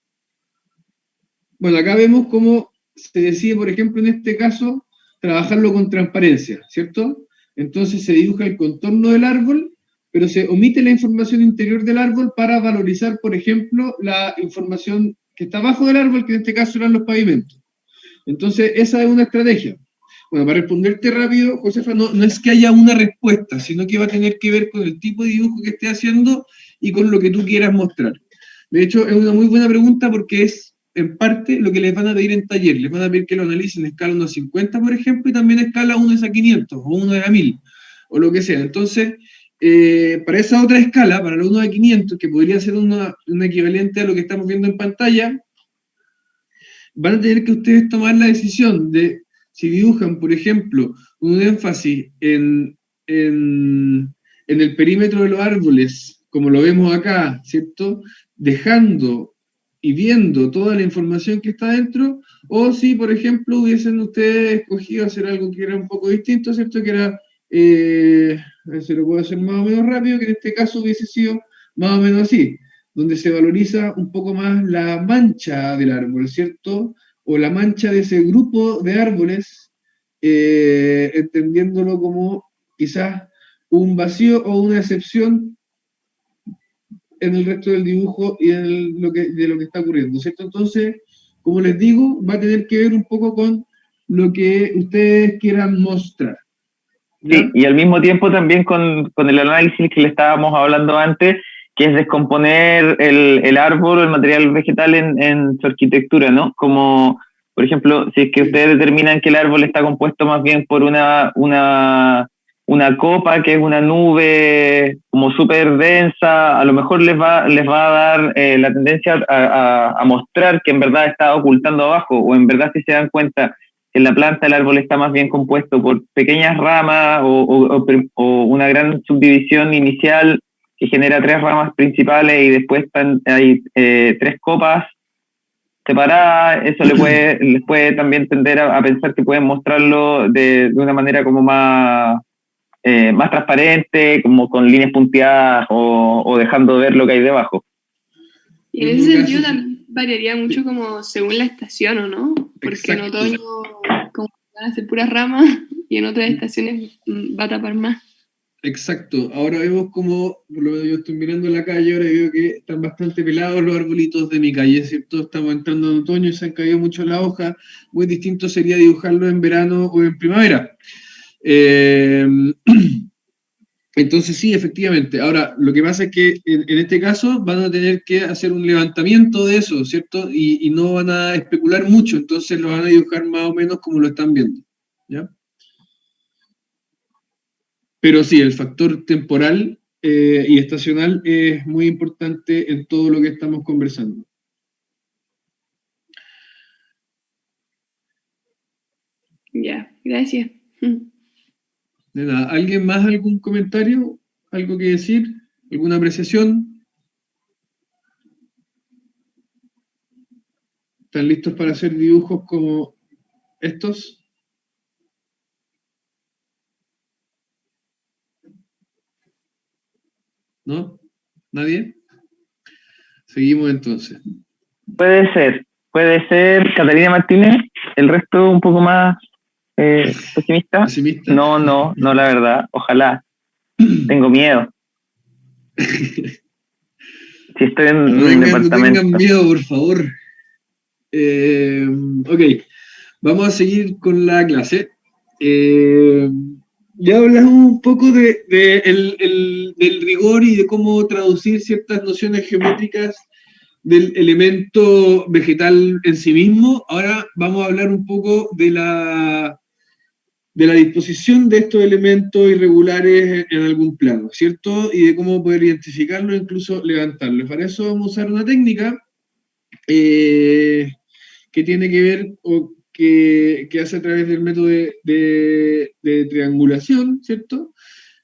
Bueno, acá vemos cómo se decide, por ejemplo, en este caso, trabajarlo con transparencia, ¿cierto? Entonces se dibuja el contorno del árbol, pero se omite la información interior del árbol para valorizar, por ejemplo, la información que está abajo del árbol, que en este caso eran los pavimentos. Entonces, esa es una estrategia. Bueno, para responderte rápido, Josefa, no es que haya una respuesta, sino que va a tener que ver con el tipo de dibujo que esté haciendo y con lo que tú quieras mostrar. De hecho, es una muy buena pregunta porque es, en parte, lo que les van a pedir en taller. Les van a pedir que lo analicen en escala 1:50, por ejemplo, y también en escala 1:500, o 1:1000, o lo que sea. Entonces, para esa otra escala, para la 1:500, que podría ser un equivalente a lo que estamos viendo en pantalla, van a tener que ustedes tomar la decisión de si dibujan, por ejemplo, un énfasis en el perímetro de los árboles, como lo vemos acá, ¿cierto? Dejando y viendo toda la información que está dentro, o si, por ejemplo, hubiesen ustedes escogido hacer algo que era un poco distinto, ¿cierto? Que era, a ver si lo puedo hacer más o menos rápido, que en este caso hubiese sido más o menos así, donde se valoriza un poco más la mancha del árbol, ¿cierto? O la mancha de ese grupo de árboles, entendiéndolo como quizás un vacío o una excepción en el resto del dibujo y de lo que está ocurriendo, ¿cierto? Entonces, como les digo, va a tener que ver un poco con lo que ustedes quieran mostrar. ¿Ya? Sí, y al mismo tiempo también con el análisis que le estábamos hablando antes, que es descomponer el árbol o el material vegetal en su arquitectura, ¿no? Como, por ejemplo, si es que ustedes determinan que el árbol está compuesto más bien por una copa, que es una nube como súper densa, a lo mejor les va a dar la tendencia a mostrar que en verdad está ocultando abajo, o en verdad si se dan cuenta que en la planta el árbol está más bien compuesto por pequeñas ramas o una gran subdivisión inicial que genera 3 ramas principales y después hay 3 copas separadas. Eso les puede también tender a pensar que pueden mostrarlo de una manera como más transparente, como con líneas punteadas o dejando ver lo que hay debajo. Y en ese sentido también variaría mucho como según la estación, ¿o no? Porque Exacto. en otoño como van a ser puras ramas y en otras estaciones va a tapar más. Exacto. Ahora vemos como, por lo menos yo estoy mirando la calle, ahora veo que están bastante pelados los arbolitos de mi calle, ¿cierto? Estamos entrando en otoño y se han caído mucho las hojas. Muy distinto sería dibujarlo en verano o en primavera. Eh, entonces sí, efectivamente. Ahora, lo que pasa es que en este caso van a tener que hacer un levantamiento de eso, ¿cierto? Y no van a especular mucho, entonces lo van a dibujar más o menos como lo están viendo, ¿ya? Pero sí, el factor temporal y estacional es muy importante en todo lo que estamos conversando. Ya, gracias. De nada. ¿Alguien más, algún comentario? ¿Algo que decir? ¿Alguna apreciación? ¿Están listos para hacer dibujos como estos? ¿No? ¿Nadie? Seguimos entonces. Puede ser Catalina Martínez, el resto un poco más pesimista. ¿Pesimista? No, la verdad, ojalá. Tengo miedo. Si estoy en No un tengan departamento. miedo, por favor. Ok, vamos a seguir con la clase. Ya hablamos un poco del rigor y de cómo traducir ciertas nociones geométricas del elemento vegetal en sí mismo. Ahora vamos a hablar un poco de la disposición de estos elementos irregulares en algún plano, ¿cierto? Y de cómo poder identificarlos e incluso levantarlos. Para eso vamos a usar una técnica que tiene que ver o que hace a través del método de triangulación, ¿cierto?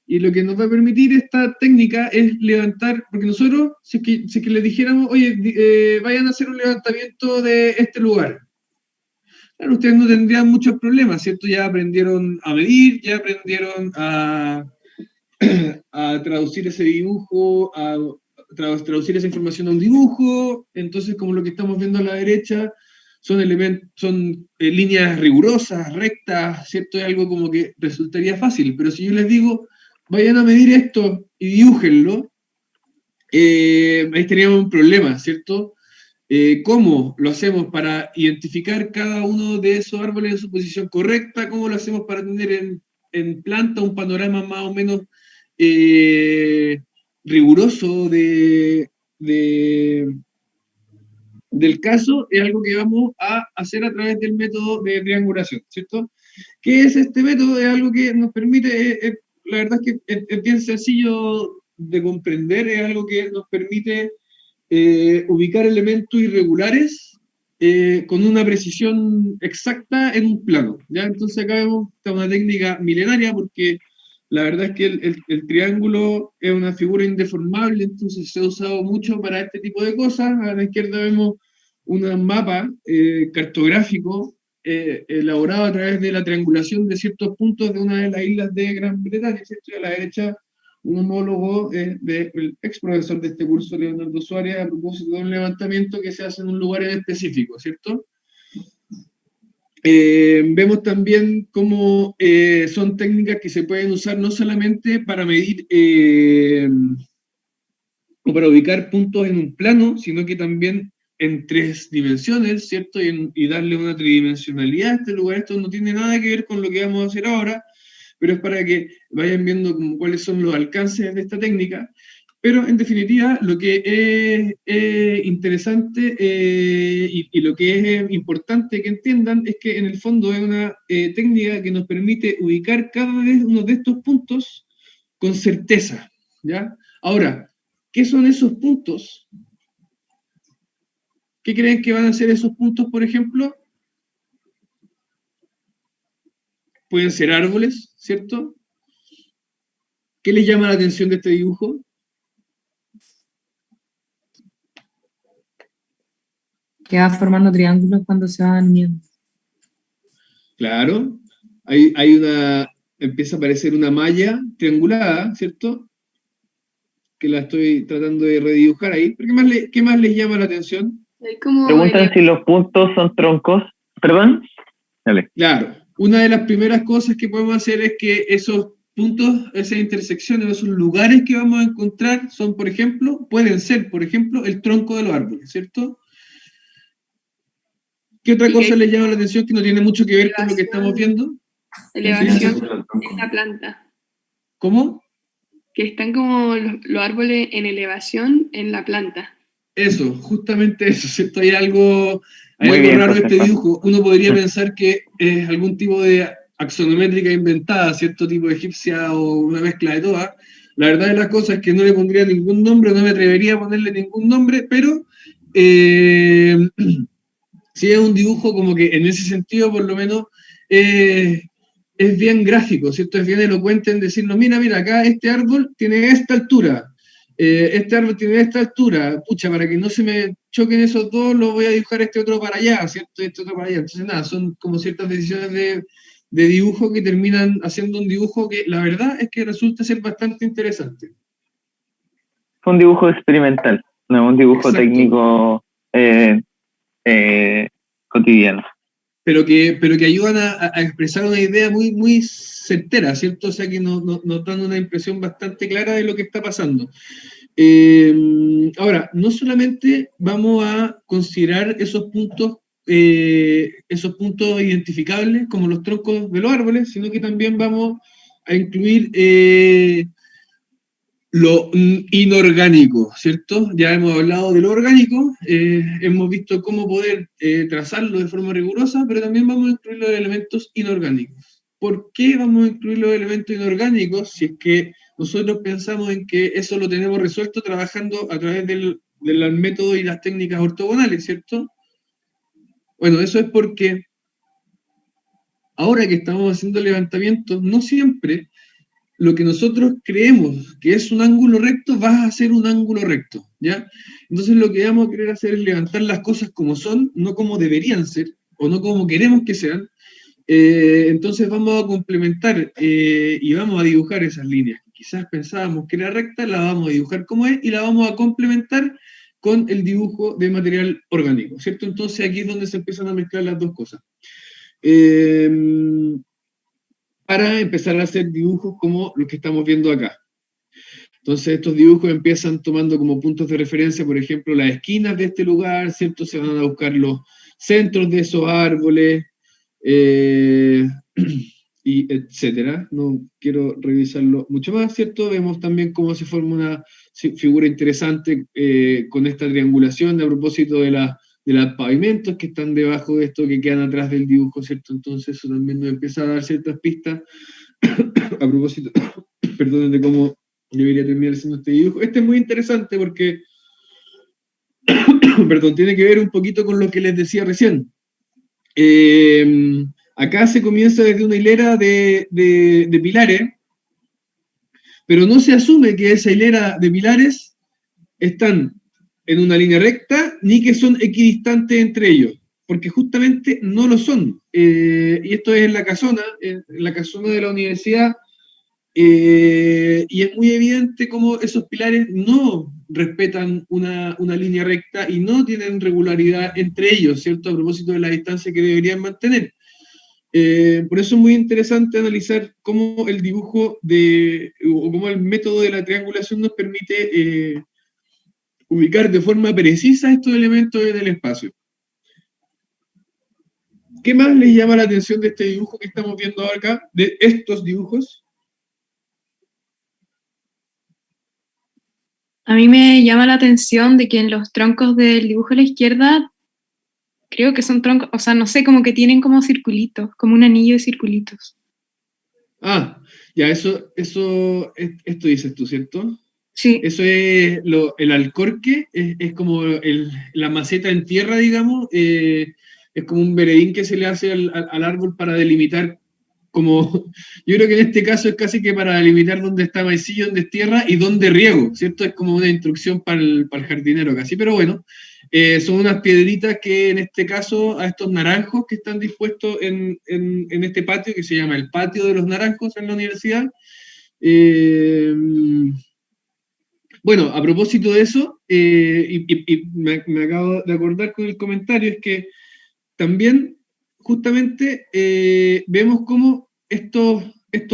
Y lo que nos va a permitir esta técnica es levantar, porque nosotros, si es que les dijéramos, oye, vayan a hacer un levantamiento de este lugar, claro, ustedes no tendrían muchos problemas, ¿cierto? Ya aprendieron a medir, ya aprendieron a traducir ese dibujo, a traducir esa información a un dibujo. Entonces, como lo que estamos viendo a la derecha, son líneas rigurosas, rectas, ¿cierto? Es algo como que resultaría fácil, pero si yo les digo, vayan a medir esto y dibújenlo, ahí teníamos un problema, ¿cierto? ¿Cómo lo hacemos para identificar cada uno de esos árboles en su posición correcta? ¿Cómo lo hacemos para tener en planta un panorama más o menos riguroso del caso? Es algo que vamos a hacer a través del método de triangulación, ¿cierto? ¿Qué es este método? Es algo que nos permite, la verdad es que es bien sencillo de comprender, es algo que nos permite ubicar elementos irregulares con una precisión exacta en un plano, ¿ya? Entonces acá vemos una técnica milenaria porque la verdad es que el triángulo es una figura indeformable, entonces se ha usado mucho para este tipo de cosas. A la izquierda vemos un mapa cartográfico elaborado a través de la triangulación de ciertos puntos de una de las islas de Gran Bretaña, ¿cierto? Y a la derecha un homólogo del ex profesor de este curso, Leonardo Suárez, a propósito de un levantamiento que se hace en un lugar en específico, ¿cierto? Vemos también cómo son técnicas que se pueden usar no solamente para medir o para ubicar puntos en un plano, sino que también en 3 dimensiones, ¿cierto? Y darle una tridimensionalidad a este lugar. Esto no tiene nada que ver con lo que vamos a hacer ahora, pero es para que vayan viendo como cuáles son los alcances de esta técnica. Pero en definitiva, lo que es interesante y lo que es importante que entiendan es que en el fondo es una técnica que nos permite ubicar cada vez uno de estos puntos con certeza, ¿ya? Ahora, ¿qué son esos puntos? ¿Qué creen que van a ser esos puntos, por ejemplo? Pueden ser árboles, ¿cierto? ¿Qué les llama la atención de este dibujo? Que va formando triángulos cuando se van uniendo. Claro, empieza a aparecer una malla triangulada, ¿cierto? Que la estoy tratando de redibujar ahí. ¿Pero qué más les llama la atención? Preguntan si los puntos son troncos. ¿Perdón? Dale. Claro, una de las primeras cosas que podemos hacer es que esos puntos, esas intersecciones, esos lugares que vamos a encontrar son, por ejemplo, pueden ser, por ejemplo, el tronco de los árboles, ¿cierto? ¿Qué otra cosa les llama la atención que no tiene mucho que ver con lo que estamos viendo? Elevación en la planta. ¿Cómo? Que están como los árboles en elevación en la planta. Eso, justamente eso, ¿cierto? Hay algo Muy bien, raro en este Josefa. dibujo. Uno podría pensar que es algún tipo de axonométrica inventada, cierto tipo de egipcia o una mezcla de todas. La verdad de las cosas es que no le pondría ningún nombre, no me atrevería a ponerle ningún nombre, pero sí es un dibujo como que en ese sentido, por lo menos, es bien gráfico, ¿cierto? Es bien elocuente en decirnos, mira, acá este árbol tiene esta altura, este árbol tiene esta altura, pucha, para que no se me choquen esos dos, lo voy a dibujar este otro para allá, ¿cierto? Este otro para allá. Entonces, nada, son como ciertas decisiones de dibujo que terminan haciendo un dibujo que la verdad es que resulta ser bastante interesante. Fue un dibujo experimental, no un dibujo Exacto. técnico cotidiano. Pero que ayudan a expresar una idea muy, muy certera, ¿cierto? O sea, que nos dan una impresión bastante clara de lo que está pasando. Ahora, no solamente vamos a considerar esos puntos identificables como los troncos de los árboles, sino que también vamos a incluir lo inorgánico, ¿cierto? Ya hemos hablado de lo orgánico, hemos visto cómo poder trazarlo de forma rigurosa, pero también vamos a incluir los elementos inorgánicos. ¿Por qué vamos a incluir los elementos inorgánicos si es que nosotros pensamos en que eso lo tenemos resuelto trabajando a través del método y las técnicas ortogonales, ¿cierto? Bueno, eso es porque ahora que estamos haciendo levantamientos, no siempre lo que nosotros creemos que es un ángulo recto va a ser un ángulo recto, ¿ya? Entonces lo que vamos a querer hacer es levantar las cosas como son, no como deberían ser, o no como queremos que sean. Entonces vamos a complementar y vamos a dibujar esas líneas. Quizás pensábamos que era recta, la vamos a dibujar como es y la vamos a complementar con el dibujo de material orgánico, ¿cierto? Entonces aquí es donde se empiezan a mezclar las dos cosas. Para empezar a hacer dibujos como los que estamos viendo acá. Entonces estos dibujos empiezan tomando como puntos de referencia, por ejemplo, las esquinas de este lugar, ¿cierto? Se van a buscar los centros de esos árboles, y etcétera. No quiero revisarlo mucho más, ¿cierto? Vemos también cómo se forma una figura interesante con esta triangulación a propósito de los pavimentos que están debajo de esto, que quedan atrás del dibujo, ¿cierto? Entonces eso también nos empieza a dar ciertas pistas a propósito, perdón, de cómo debería terminar siendo este dibujo. Este es muy interesante porque, perdón, tiene que ver un poquito con lo que les decía recién. Acá se comienza desde una hilera de pilares, pero no se asume que esa hilera de pilares están en una línea recta, ni que son equidistantes entre ellos, porque justamente no lo son. Y esto es en la casona de la universidad, y es muy evidente cómo esos pilares no respetan una línea recta y no tienen regularidad entre ellos, ¿cierto? A propósito de la distancia que deberían mantener. Por eso es muy interesante analizar cómo el dibujo o cómo el método de la triangulación nos permite ubicar de forma precisa estos elementos en el espacio. ¿Qué más les llama la atención de este dibujo que estamos viendo ahora acá, de estos dibujos? A mí me llama la atención de que en los troncos del dibujo a la izquierda, creo que son troncos, o sea, no sé, como que tienen como circulitos, como un anillo de circulitos. Ah, ya, esto dices tú, ¿cierto? Sí. Eso es el alcorque, es como la maceta en tierra, digamos, es como un veredín que se le hace al árbol para delimitar, como, yo creo que en este caso es casi que para delimitar dónde está maicillo, dónde es tierra y dónde riego, ¿cierto? Es como una instrucción para el jardinero casi, pero bueno, son unas piedritas que en este caso a estos naranjos que están dispuestos en este patio, que se llama el patio de los naranjos en la universidad. Bueno, a propósito de eso, y me acabo de acordar con el comentario, es que también justamente vemos cómo estos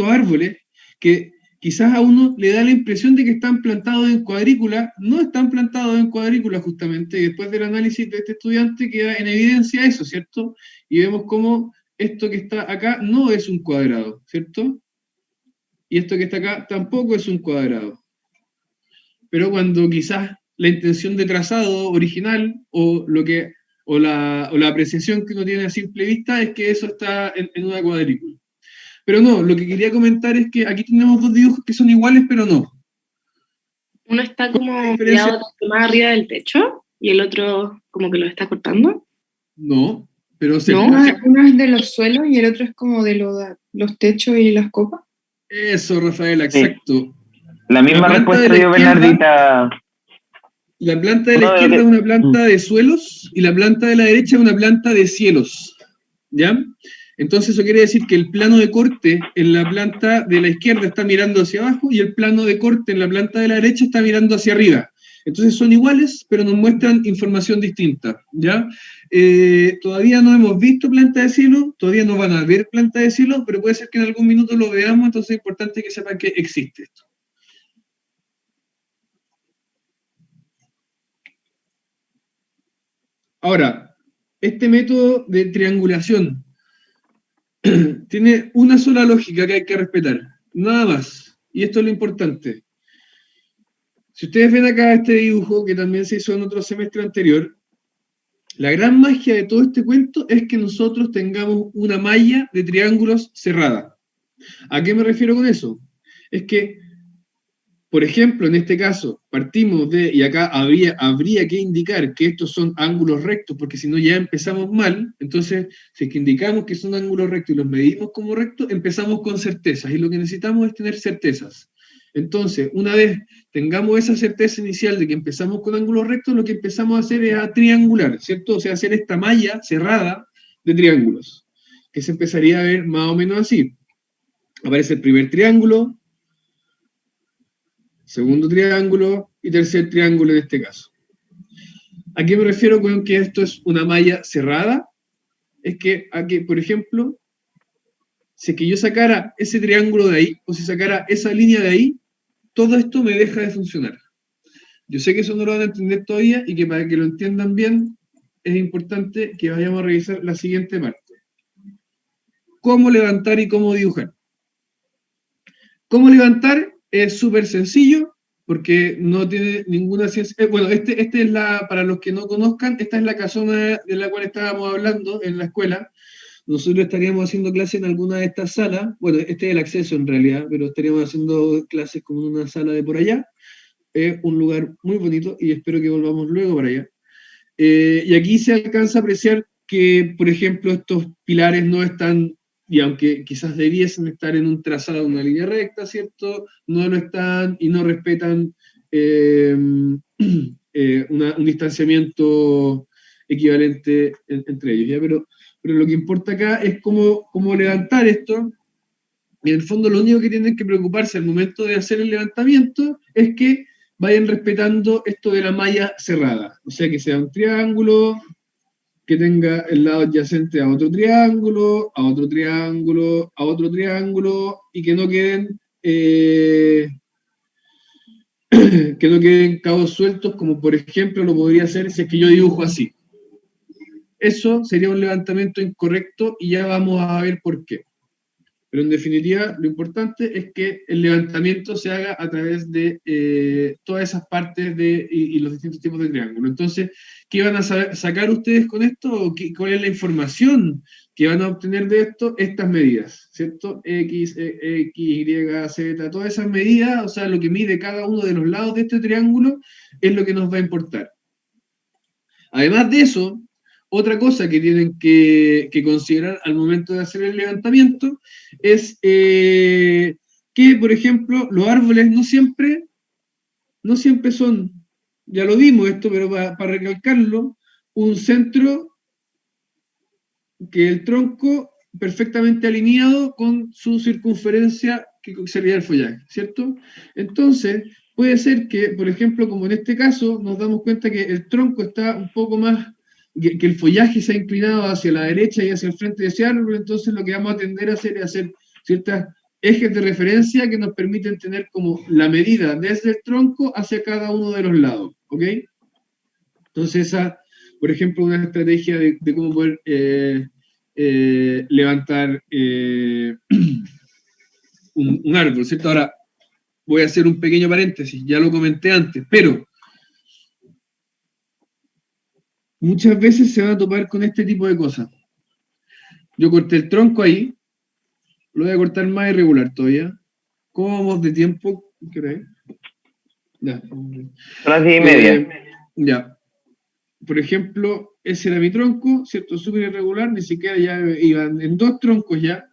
árboles que quizás a uno le da la impresión de que están plantados en cuadrícula, no están plantados en cuadrícula justamente, y después del análisis de este estudiante queda en evidencia eso, ¿cierto? Y vemos cómo esto que está acá no es un cuadrado, ¿cierto? Y esto que está acá tampoco es un cuadrado. Pero cuando quizás la intención de trazado original o la apreciación que uno tiene a simple vista es que eso está en una cuadrícula. Pero no, lo que quería comentar es que aquí tenemos dos dibujos que son iguales, pero no. Uno está como tirado más arriba del techo y el otro como que lo está cortando. No, pero Uno es de los suelos y el otro es como de los techos y las copas. Eso, Rafaela, exacto. Sí. La misma respuesta dio Bernardita. La planta de la izquierda es una planta de suelos y la planta de la derecha es una planta de cielos. ¿Ya? Entonces eso quiere decir que el plano de corte en la planta de la izquierda está mirando hacia abajo y el plano de corte en la planta de la derecha está mirando hacia arriba. Entonces son iguales, pero nos muestran información distinta, ¿ya? Todavía no hemos visto planta de cielo, todavía no van a ver planta de cielo, pero puede ser que en algún minuto lo veamos, entonces es importante que sepan que existe esto. Ahora, este método de triangulación tiene una sola lógica que hay que respetar, nada más, y esto es lo importante. Si ustedes ven acá este dibujo, que también se hizo en otro semestre anterior, la gran magia de todo este cuento es que nosotros tengamos una malla de triángulos cerrada. ¿A qué me refiero con eso? Es que, por ejemplo, en este caso, partimos de, y acá habría que indicar que estos son ángulos rectos, porque si no ya empezamos mal. Entonces, si es que indicamos que son ángulos rectos y los medimos como rectos, empezamos con certezas, y lo que necesitamos es tener certezas. Entonces, una vez tengamos esa certeza inicial de que empezamos con ángulos rectos, lo que empezamos a hacer es a triangular, ¿cierto? O sea, hacer esta malla cerrada de triángulos, que se empezaría a ver más o menos así. Aparece el primer triángulo, segundo triángulo y tercer triángulo en este caso. ¿A qué me refiero con que esto es una malla cerrada? Es que, por ejemplo, si es que yo sacara ese triángulo de ahí, o si sacara esa línea de ahí, todo esto me deja de funcionar. Yo sé que eso no lo van a entender todavía y que para que lo entiendan bien es importante que vayamos a revisar la siguiente parte. ¿Cómo levantar y cómo dibujar? ¿Cómo levantar? Es súper sencillo porque no tiene ninguna ciencia. Bueno, para los que no conozcan, esta es la casona de la cual estábamos hablando en la escuela. Nosotros estaríamos haciendo clases en alguna de estas salas, bueno, este es el acceso en realidad, pero estaríamos haciendo clases como en una sala de por allá, un lugar muy bonito y espero que volvamos luego para allá. Y aquí se alcanza a apreciar que, por ejemplo, estos pilares no están, y aunque quizás debiesen estar en un trazado de una línea recta, ¿cierto? No lo están y no respetan un distanciamiento equivalente entre ellos, ¿ya? Pero lo que importa acá es cómo levantar esto, y en el fondo lo único que tienen que preocuparse al momento de hacer el levantamiento es que vayan respetando esto de la malla cerrada, o sea que sea un triángulo, que tenga el lado adyacente a otro triángulo, a otro triángulo, a otro triángulo, y que no queden cabos sueltos, como por ejemplo lo podría hacer si es que yo dibujo así. Eso sería un levantamiento incorrecto y ya vamos a ver por qué. Pero en definitiva, lo importante es que el levantamiento se haga a través de todas esas partes y los distintos tipos de triángulo. Entonces, ¿qué van a sacar ustedes con esto? ¿Cuál es la información que van a obtener de esto? Estas medidas, ¿cierto? X, Y, Z, todas esas medidas, o sea, lo que mide cada uno de los lados de este triángulo es lo que nos va a importar. Además de eso, otra cosa que tienen que considerar al momento de hacer el levantamiento es que, por ejemplo, los árboles no siempre son, ya lo vimos esto, pero para recalcarlo, un centro que el tronco perfectamente alineado con su circunferencia que sería el follaje, ¿cierto? Entonces, puede ser que, por ejemplo, como en este caso, nos damos cuenta que el tronco está un poco más, que el follaje se ha inclinado hacia la derecha y hacia el frente de ese árbol, entonces lo que vamos a tender a hacer es hacer ciertas ejes de referencia que nos permiten tener como la medida desde el tronco hacia cada uno de los lados, ¿ok? Entonces esa, por ejemplo, una estrategia de cómo poder levantar un árbol, ¿cierto? Ahora, voy a hacer un pequeño paréntesis, ya lo comenté antes, pero muchas veces se van a topar con este tipo de cosas. Yo corté el tronco ahí, lo voy a cortar más irregular todavía. ¿Cómo vamos de tiempo? ¿Qué hora es? Ya. Son las 10:30. Ya. Por ejemplo, ese era mi tronco, ¿cierto? Súper irregular, ni siquiera ya iban en dos troncos ya.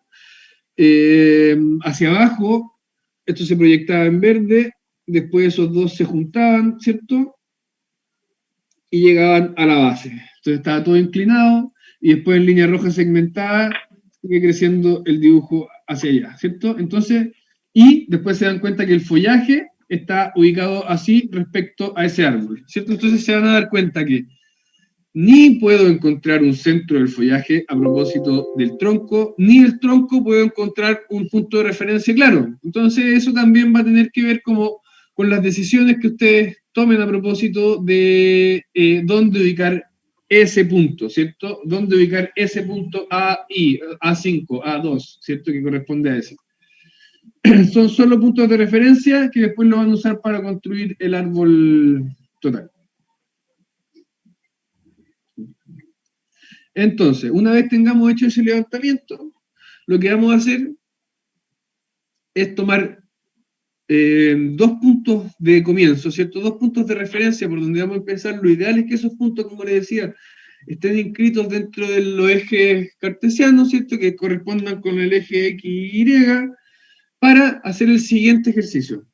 Hacia abajo, esto se proyectaba en verde, después esos dos se juntaban, ¿cierto? Y llegaban a la base. Entonces estaba todo inclinado, y después en línea roja segmentada, sigue creciendo el dibujo hacia allá, ¿cierto? Entonces, y después se dan cuenta que el follaje está ubicado así respecto a ese árbol, ¿cierto? Entonces se van a dar cuenta que ni puedo encontrar un centro del follaje a propósito del tronco, ni el tronco puedo encontrar un punto de referencia claro. Entonces eso también va a tener que ver como con las decisiones que ustedes tomen a propósito de dónde ubicar ese punto, ¿cierto? Dónde ubicar ese punto A5, A2, ¿cierto? Que corresponde a ese. Son solo puntos de referencia que después lo van a usar para construir el árbol total. Entonces, una vez tengamos hecho ese levantamiento, lo que vamos a hacer es tomar dos puntos de comienzo, ¿cierto? Dos puntos de referencia por donde vamos a empezar. Lo ideal es que esos puntos, como les decía, estén inscritos dentro de los ejes cartesianos, ¿cierto? Que correspondan con el eje X y Y, para hacer el siguiente ejercicio.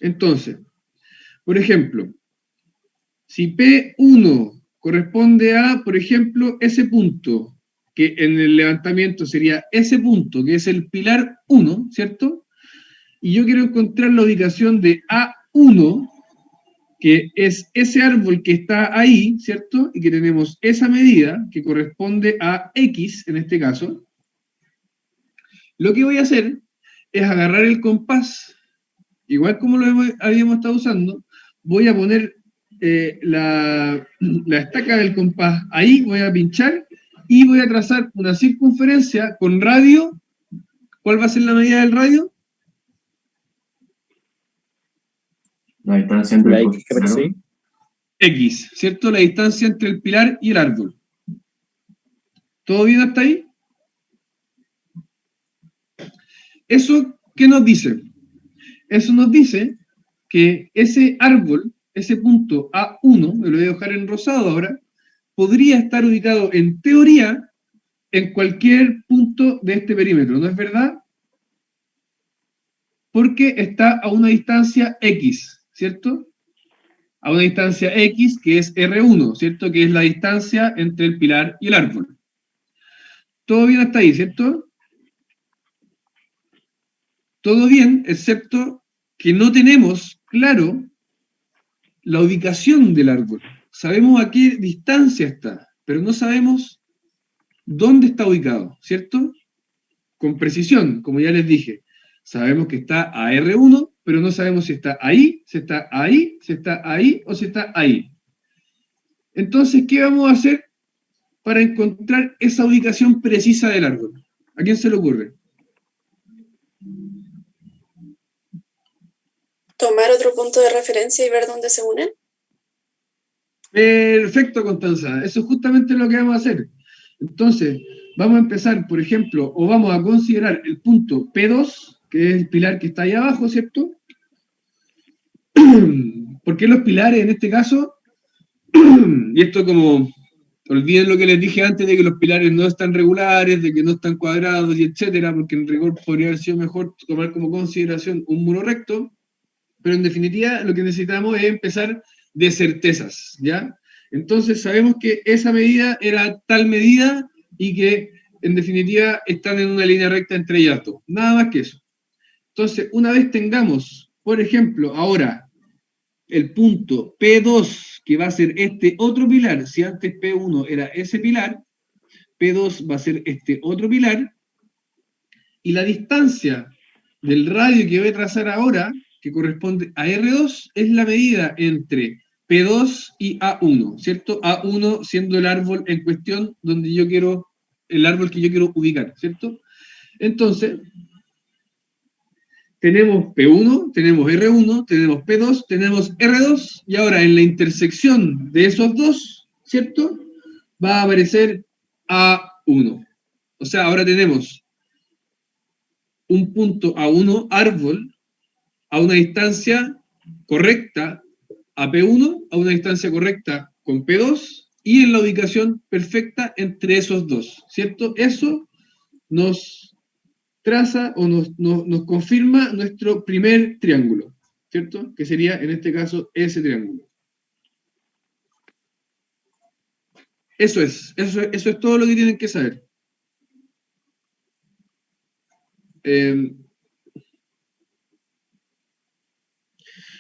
Entonces, por ejemplo, si P1 corresponde a, por ejemplo, ese punto, que en el levantamiento sería ese punto, que es el pilar 1, ¿cierto? Y yo quiero encontrar la ubicación de A1, que es ese árbol que está ahí, ¿cierto? Y que tenemos esa medida, que corresponde a X, en este caso. Lo que voy a hacer es agarrar el compás, igual como lo habíamos estado usando, voy a poner la estaca del compás ahí, voy a pinchar y voy a trazar una circunferencia con radio. ¿Cuál va a ser la medida del radio? La distancia entre La el X que aparece ahí. X, ¿cierto? La distancia entre el pilar y el árbol. ¿Todo bien hasta ahí? ¿Eso qué nos dice? Eso nos dice que ese árbol, ese punto A1, me lo voy a dejar en rosado ahora, podría estar ubicado en teoría en cualquier punto de este perímetro, ¿no es verdad? Porque está a una distancia X, ¿cierto? A una distancia X que es R1, ¿cierto? Que es la distancia entre el pilar y el árbol. ¿Todo bien hasta ahí, cierto? Todo bien, excepto que no tenemos claro la ubicación del árbol. Sabemos a qué distancia está, pero no sabemos dónde está ubicado, ¿cierto? Con precisión, como ya les dije. Sabemos que está a R1, pero no sabemos si está ahí, si está ahí, si está ahí o si está ahí. Entonces, ¿qué vamos a hacer para encontrar esa ubicación precisa del árbol? ¿A quién se le ocurre? Tomar otro punto de referencia y ver dónde se unen. Perfecto, Constanza. Eso es justamente lo que vamos a hacer. Entonces, vamos a empezar, por ejemplo, o vamos a considerar el punto P2, que es el pilar que está ahí abajo, ¿cierto? ¿Por qué los pilares en este caso? Y esto como, olviden lo que les dije antes de que los pilares no están regulares, de que no están cuadrados y etcétera, porque en rigor podría haber sido mejor tomar como consideración un muro recto, pero en definitiva lo que necesitamos es empezar de certezas, ¿ya? Entonces sabemos que esa medida era tal medida y que en definitiva están en una línea recta entre ellas dos, nada más que eso. Entonces, una vez tengamos, por ejemplo, ahora el punto P2, que va a ser este otro pilar, si antes P1 era ese pilar, P2 va a ser este otro pilar, y la distancia del radio que voy a trazar ahora, que corresponde a R2, es la medida entre P2 y A1, ¿cierto? A1 siendo el árbol en cuestión donde yo quiero, el árbol que yo quiero ubicar, ¿cierto? Entonces, tenemos P1, tenemos R1, tenemos P2, tenemos R2, y ahora en la intersección de esos dos, ¿cierto? Va a aparecer A1. O sea, ahora tenemos un punto A1, árbol, a una distancia correcta a P1, a una distancia correcta con P2, y en la ubicación perfecta entre esos dos, ¿cierto? Eso nos traza o nos confirma nuestro primer triángulo, ¿cierto? Que sería, en este caso, ese triángulo. Eso es todo lo que tienen que saber.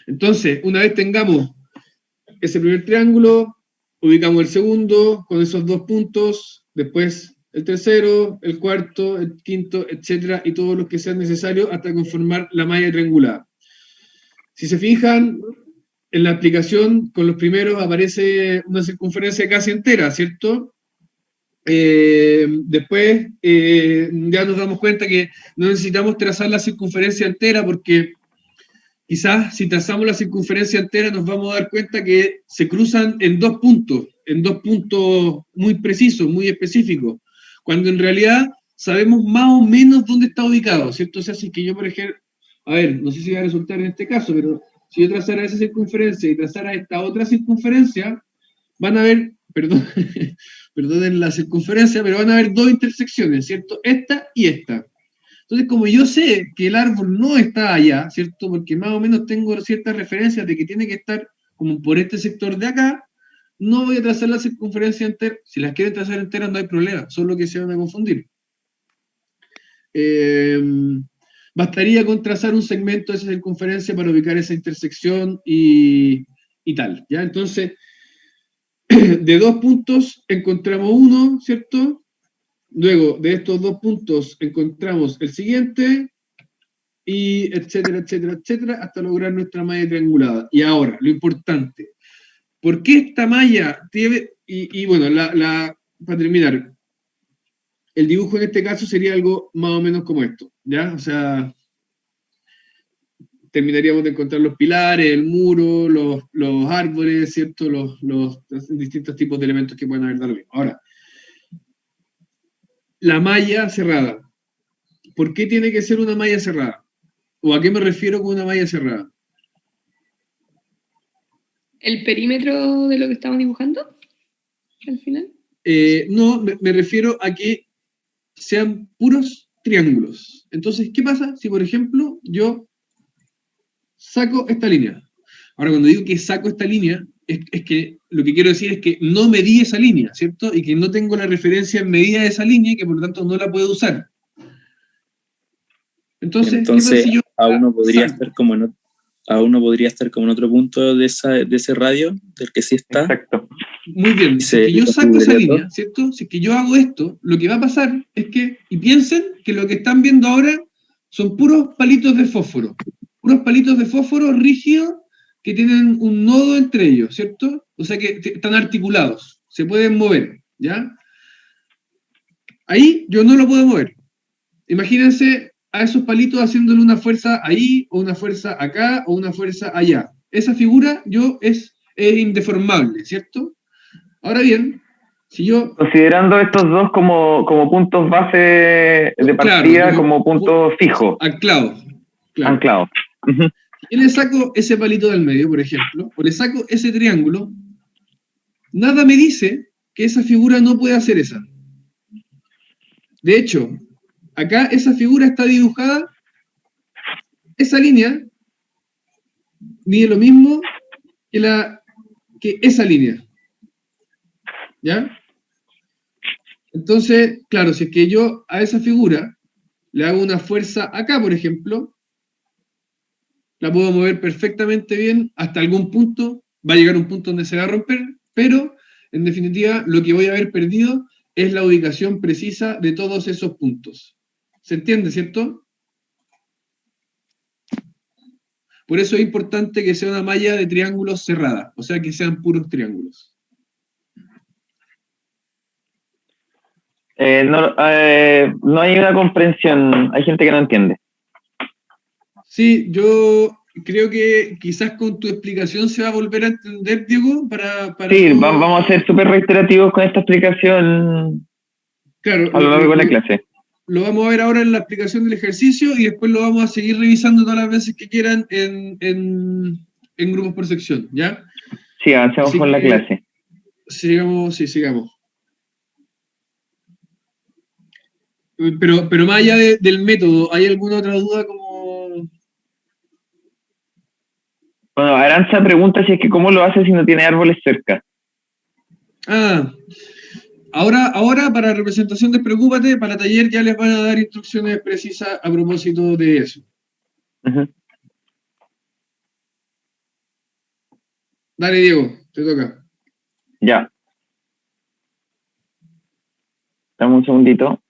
Entonces, una vez tengamos ese primer triángulo, ubicamos el segundo con esos dos puntos, después el tercero, el cuarto, el quinto, etcétera, y todos los que sean necesarios hasta conformar la malla triangular. Si se fijan, en la aplicación con los primeros aparece una circunferencia casi entera, ¿cierto? Después ya nos damos cuenta que no necesitamos trazar la circunferencia entera porque quizás si trazamos la circunferencia entera nos vamos a dar cuenta que se cruzan en dos puntos muy precisos, muy específicos, cuando en realidad sabemos más o menos dónde está ubicado, ¿cierto? O sea, si que yo, por ejemplo, a ver, no sé si va a resultar en este caso, pero si yo trazara esa circunferencia y trazara esta otra circunferencia, van a haber, perdonen la circunferencia, pero van a haber dos intersecciones, ¿cierto? Esta y esta. Entonces, como yo sé que el árbol no está allá, ¿cierto? Porque más o menos tengo ciertas referencias de que tiene que estar como por este sector de acá, no voy a trazar la circunferencia entera. Si las quieren trazar enteras no hay problema, solo que se van a confundir. Bastaría con trazar un segmento de esa circunferencia para ubicar esa intersección y tal, ¿ya? Entonces, de dos puntos encontramos uno, ¿cierto? Luego, de estos dos puntos encontramos el siguiente, y etcétera, etcétera, etcétera, hasta lograr nuestra malla triangulada. Y ahora, lo importante, ¿por qué esta malla tiene, y bueno, para terminar, el dibujo en este caso sería algo más o menos como esto, ¿ya? O sea, terminaríamos de encontrar los pilares, el muro, los árboles, ¿cierto? Los distintos tipos de elementos que pueden haber dado lo mismo. Ahora, la malla cerrada. ¿Por qué tiene que ser una malla cerrada? ¿O a qué me refiero con una malla cerrada? ¿El perímetro de lo que estamos dibujando? Al final. No, me refiero a que sean puros triángulos. Entonces, ¿qué pasa si, por ejemplo, yo saco esta línea? Ahora, cuando digo que saco esta línea, es que lo que quiero decir es que no medí esa línea, ¿cierto? Y que no tengo la referencia en medida de esa línea y que por lo tanto no la puedo usar. Entonces ¿qué pasa si yo uno podría estar como en otro punto de ese radio, del que sí está. Exacto. Muy bien, si es que yo saco esa línea, ¿cierto? Si es que yo hago esto, lo que va a pasar es que, y piensen que lo que están viendo ahora son puros palitos de fósforo rígidos que tienen un nodo entre ellos, ¿cierto? O sea que están articulados, se pueden mover, ¿ya? Ahí yo no lo puedo mover. Imagínense a esos palitos haciéndole una fuerza ahí, o una fuerza acá, o una fuerza allá. Esa figura es indeformable, ¿cierto? Ahora bien, si yo... Considerando estos dos como puntos base de partida, claro, como puntos fijos. Anclados. Claro. Anclados. Uh-huh. Si yo le saco ese palito del medio, por ejemplo, o le saco ese triángulo, nada me dice que esa figura no pueda ser esa. De hecho, acá esa figura está dibujada, esa línea mide lo mismo que esa línea. ¿Ya? Entonces, claro, si es que yo a esa figura le hago una fuerza acá, por ejemplo, la puedo mover perfectamente bien hasta algún punto, va a llegar un punto donde se va a romper, pero en definitiva lo que voy a haber perdido es la ubicación precisa de todos esos puntos. ¿Se entiende, cierto? Por eso es importante que sea una malla de triángulos cerrada, o sea, que sean puros triángulos. No hay una comprensión, hay gente que no entiende. Sí, yo creo que quizás con tu explicación se va a volver a entender, Diego, para Sí, no... vamos a ser súper reiterativos con esta explicación Claro, a lo largo de la clase. lo vamos a ver ahora en la explicación del ejercicio y después lo vamos a seguir revisando todas las veces que quieran en grupos por sección, ¿ya? Sí, avancemos Así con la que clase. sigamos, sí, sigamos. Pero más allá del método, ¿hay alguna otra duda como...? Bueno, Aranza pregunta si es que cómo lo hace si no tiene árboles cerca. Ah, ahora para representación despreocúpate, para taller ya les van a dar instrucciones precisas a propósito de eso. Uh-huh. Dale, Diego, te toca. Ya. Dame un segundito.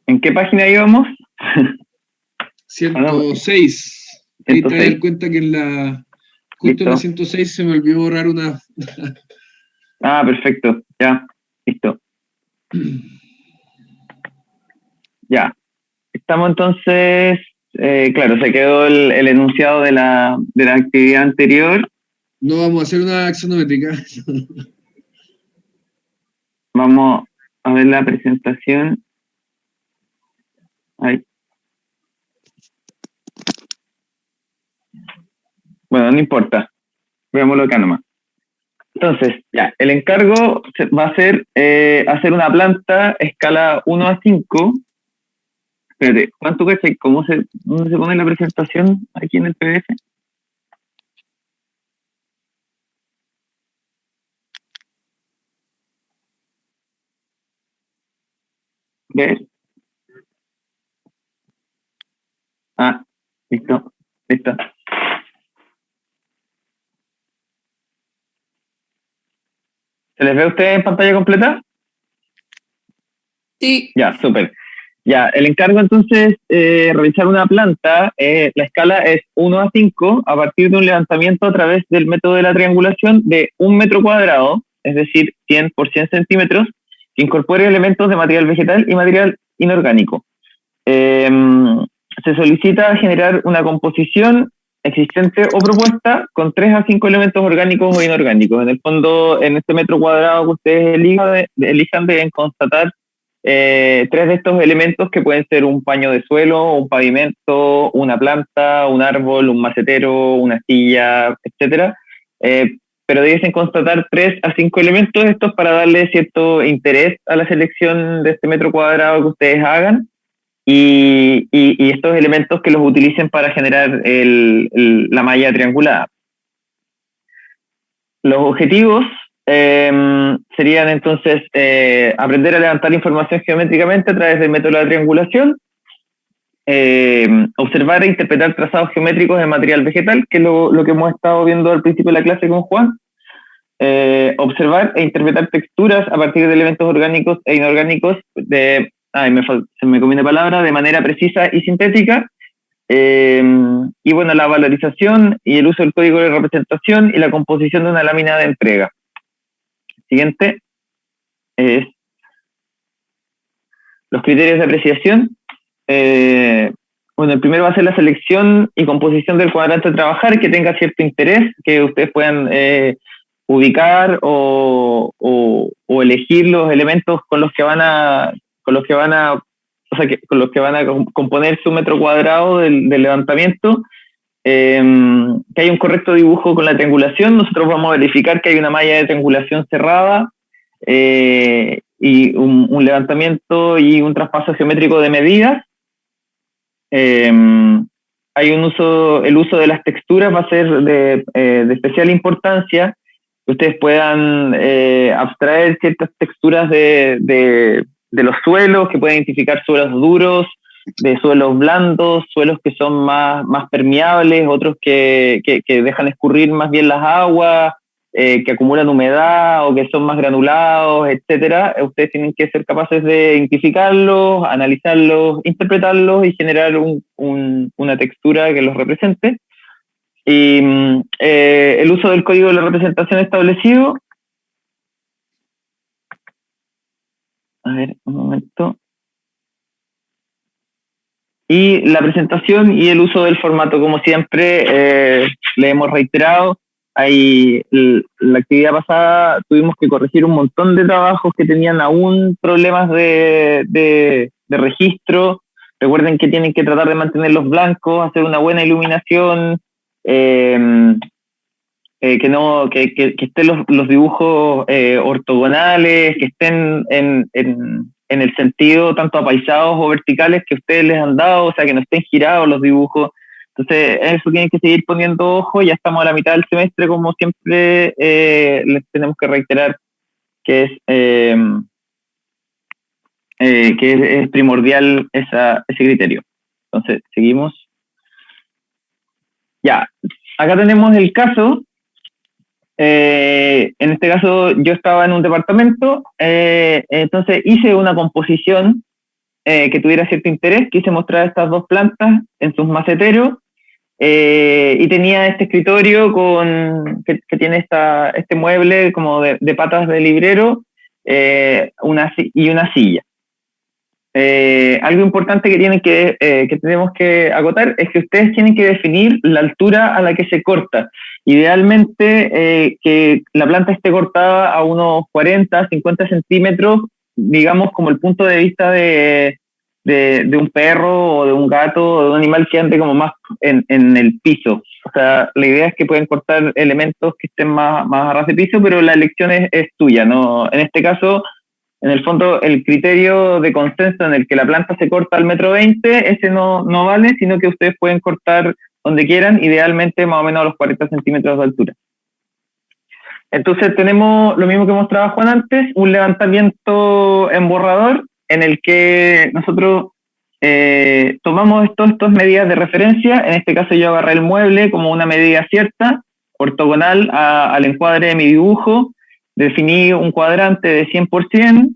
¿En qué página íbamos? 106. Ahí te 106. das cuenta que justo en la 106 se me olvidó borrar una... Ah, perfecto. Ya, listo. Ya. Estamos entonces, claro, se quedó el enunciado de la actividad anterior. No vamos a hacer una axonométrica. Vamos a ver la presentación. Ahí. Bueno, no importa. Veámoslo acá nomás. Entonces, ya, el encargo va a ser hacer una planta escala 1:5. Espérate, ¿cuánto cachai? ¿Dónde se pone la presentación aquí en el PDF? ¿Ves? Ah, listo. Listo. ¿Se les ve a ustedes en pantalla completa? Sí. Ya, súper. Ya, el encargo entonces, realizar una planta, la escala es 1:5 a partir de un levantamiento a través del método de la triangulación de 1 metro cuadrado, es decir, 100 por 100 centímetros, que incorpore elementos de material vegetal y material inorgánico. Se solicita generar una composición existente o propuesta con 3 a 5 elementos orgánicos o inorgánicos. En el fondo, en este metro cuadrado que ustedes elijan deben constatar 3 de estos elementos que pueden ser un paño de suelo, un pavimento, una planta, un árbol, un macetero, una silla, etcétera. Pero deben constatar 3 a 5 elementos estos para darle cierto interés a la selección de este metro cuadrado que ustedes hagan y estos elementos que los utilicen para generar la malla triangulada. Los objetivos serían entonces aprender a levantar información geométricamente a través del método de la triangulación, observar e interpretar trazados geométricos en material vegetal, que es lo que hemos estado viendo al principio de la clase con Juan, observar e interpretar texturas a partir de elementos orgánicos e inorgánicos se me combina palabra, de manera precisa y sintética. Y bueno, la valorización y el uso del código de representación y la composición de una lámina de entrega. Siguiente es los criterios de apreciación. Bueno, el primero va a ser la selección y composición del cuadrante a trabajar, que tenga cierto interés, que ustedes puedan ubicar o elegir los elementos con los que van a componer su metro cuadrado del levantamiento. Que hay un correcto dibujo con la triangulación. Nosotros vamos a verificar que hay una malla de triangulación cerrada y un levantamiento y un traspaso geométrico de medidas. Hay el uso de las texturas va a ser de especial importancia, que ustedes puedan abstraer ciertas texturas de los suelos, que puede identificar suelos duros, de suelos blandos, suelos que son más permeables, otros que dejan escurrir más bien las aguas, que acumulan humedad o que son más granulados, etcétera. Ustedes tienen que ser capaces de identificarlos, analizarlos, interpretarlos y generar una textura que los represente. Y el uso del código de la representación establecido. A ver, un momento. Y la presentación y el uso del formato, como siempre, le hemos reiterado. La actividad pasada tuvimos que corregir un montón de trabajos que tenían aún problemas de registro. Recuerden que tienen que tratar de mantenerlos blancos, hacer una buena iluminación, que estén los dibujos ortogonales, que estén en el sentido tanto apaisados o verticales que ustedes les han dado, o sea, que no estén girados los dibujos. Entonces, eso tienen que seguir poniendo ojo. Ya estamos a la mitad del semestre, como siempre, les tenemos que reiterar que es primordial ese criterio. Entonces, seguimos. Ya, acá tenemos el caso. En este caso, yo estaba en un departamento, entonces hice una composición que tuviera cierto interés. Quise mostrar estas dos plantas en sus maceteros, y tenía este escritorio que tiene este mueble como de patas de librero, y una silla. Algo importante que tenemos que acotar es que ustedes tienen que definir la altura a la que se corta. Idealmente, que la planta esté cortada a unos 40, 50 centímetros, digamos, como el punto de vista de un perro o de un gato o de un animal que ande como más en el piso. O sea, la idea es que pueden cortar elementos que estén más a ras de piso, pero la elección es tuya, ¿no? En este caso, en el fondo, el criterio de consenso en el que la planta se corta al 1,20 m, ese no vale, sino que ustedes pueden cortar donde quieran, idealmente más o menos a los 40 centímetros de altura. Entonces tenemos lo mismo que mostraba Juan antes, un levantamiento en borrador en el que nosotros tomamos estas medidas de referencia. En este caso yo agarré el mueble como una medida cierta, ortogonal al encuadre de mi dibujo. Definí un cuadrante de 100%,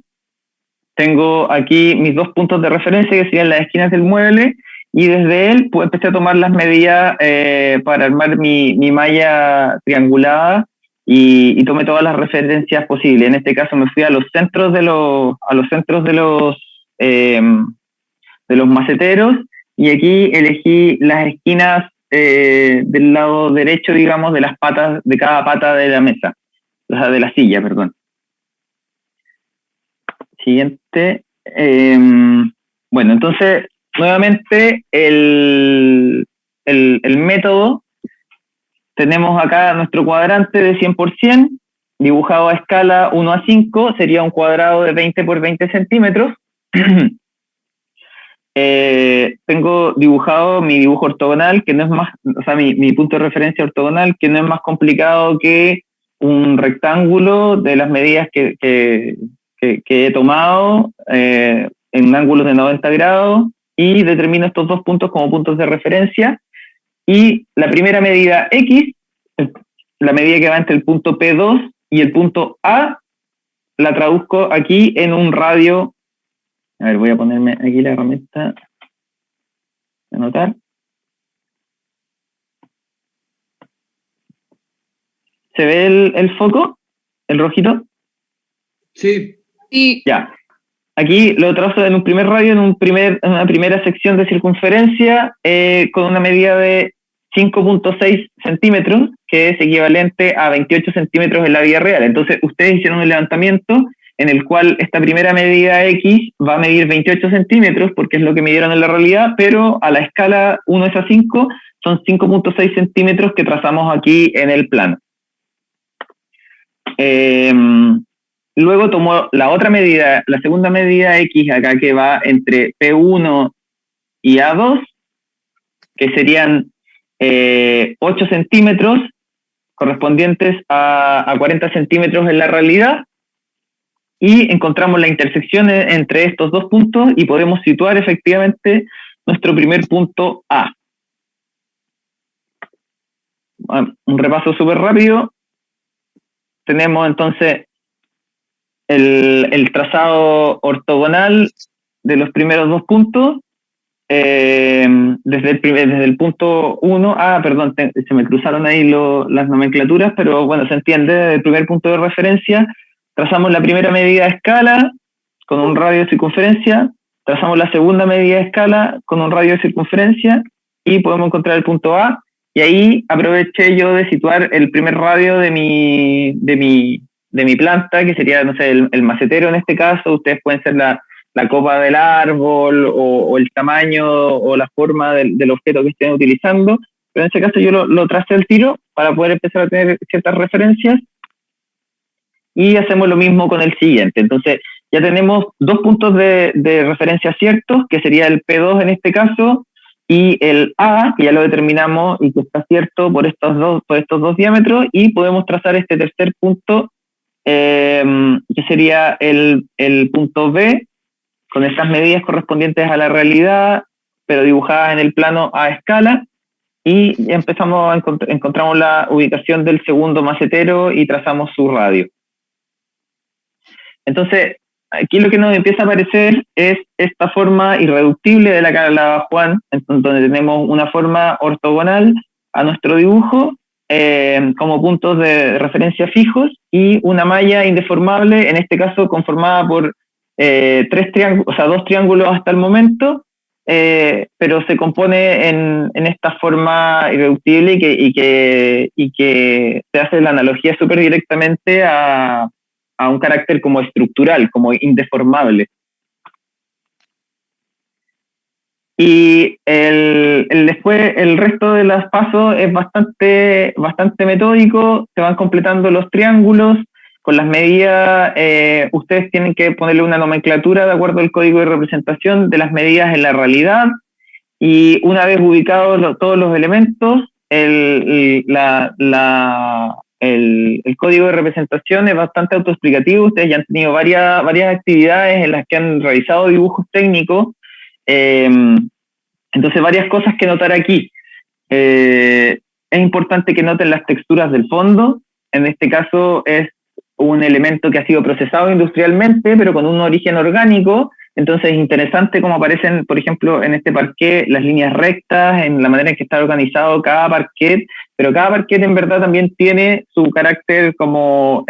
tengo aquí mis dos puntos de referencia que serían las esquinas del mueble, y desde él pues empecé a tomar las medidas para armar mi malla triangulada, y tomé todas las referencias posibles. En este caso me fui a los centros de los maceteros, y aquí elegí las esquinas del lado derecho, digamos, de las patas, de cada pata de la mesa. O sea, de la silla, perdón. Siguiente. Bueno, entonces, nuevamente, el método. Tenemos acá nuestro cuadrante de 100%, dibujado a escala 1:5, sería un cuadrado de 20 por 20 centímetros. Tengo dibujado mi dibujo ortogonal, que no es más, o sea, mi punto de referencia ortogonal, que no es más complicado que un rectángulo de las medidas que he tomado en ángulos de 90 grados, y determino estos dos puntos como puntos de referencia. Y la primera medida X, la medida que va entre el punto P2 y el punto A, la traduzco aquí en un radio. A ver, voy a ponerme aquí la herramienta de anotar. ¿Se ve el foco? ¿El rojito? Sí. Sí. Ya. Aquí lo trazo en un primer radio, en una primera sección de circunferencia, con una medida de 5.6 centímetros, que es equivalente a 28 centímetros en la vida real. Entonces, ustedes hicieron un levantamiento en el cual esta primera medida X va a medir 28 centímetros, porque es lo que midieron en la realidad, pero a la escala 1:5 son 5.6 centímetros que trazamos aquí en el plano. Luego tomó la otra medida, la segunda medida X acá, que va entre P1 y A2, que serían 8 centímetros, correspondientes a 40 centímetros en la realidad. y encontramos la intersección entre estos dos puntos y podemos situar efectivamente nuestro primer punto A. Un repaso súper rápido. Tenemos entonces el trazado ortogonal de los primeros dos puntos, desde el punto 1, perdón, se me cruzaron ahí las nomenclaturas, pero bueno, se entiende, desde el primer punto de referencia, trazamos la primera medida de escala con un radio de circunferencia, trazamos la segunda medida de escala con un radio de circunferencia y podemos encontrar el punto A, y ahí aproveché yo de situar el primer radio de mi planta, que sería, no sé, el macetero en este caso. Ustedes pueden ser la copa del árbol o el tamaño o la forma del objeto que estén utilizando, pero en ese caso yo lo tracé al tiro para poder empezar a tener ciertas referencias, y hacemos lo mismo con el siguiente. Entonces ya tenemos dos puntos de referencia ciertos, que sería el P2 en este caso, y el A, que ya lo determinamos y que está cierto por estos dos diámetros, y podemos trazar este tercer punto, que sería el punto B, con estas medidas correspondientes a la realidad, pero dibujadas en el plano a escala, y empezamos encontramos la ubicación del segundo macetero y trazamos su radio. Entonces, aquí lo que nos empieza a aparecer es esta forma irreductible de la que hablaba Juan, donde tenemos una forma ortogonal a nuestro dibujo, como puntos de referencia fijos, y una malla indeformable, en este caso conformada por dos triángulos hasta el momento, pero se compone en esta forma irreductible y que se hace la analogía súper directamente a un carácter como estructural, como indeformable. Y después el resto de los pasos es bastante metódico, se van completando los triángulos. Con las medidas, ustedes tienen que ponerle una nomenclatura de acuerdo al código de representación de las medidas en la realidad, y una vez ubicados todos los elementos, el código de representación es bastante autoexplicativo. Ustedes ya han tenido varias actividades en las que han realizado dibujos técnicos, entonces varias cosas que notar aquí. Es importante que noten las texturas del fondo. En este caso es un elemento que ha sido procesado industrialmente, pero con un origen orgánico. Entonces es interesante cómo aparecen, por ejemplo, en este parquet, las líneas rectas, en la manera en que está organizado cada parquet, pero cada parquet en verdad también tiene su carácter su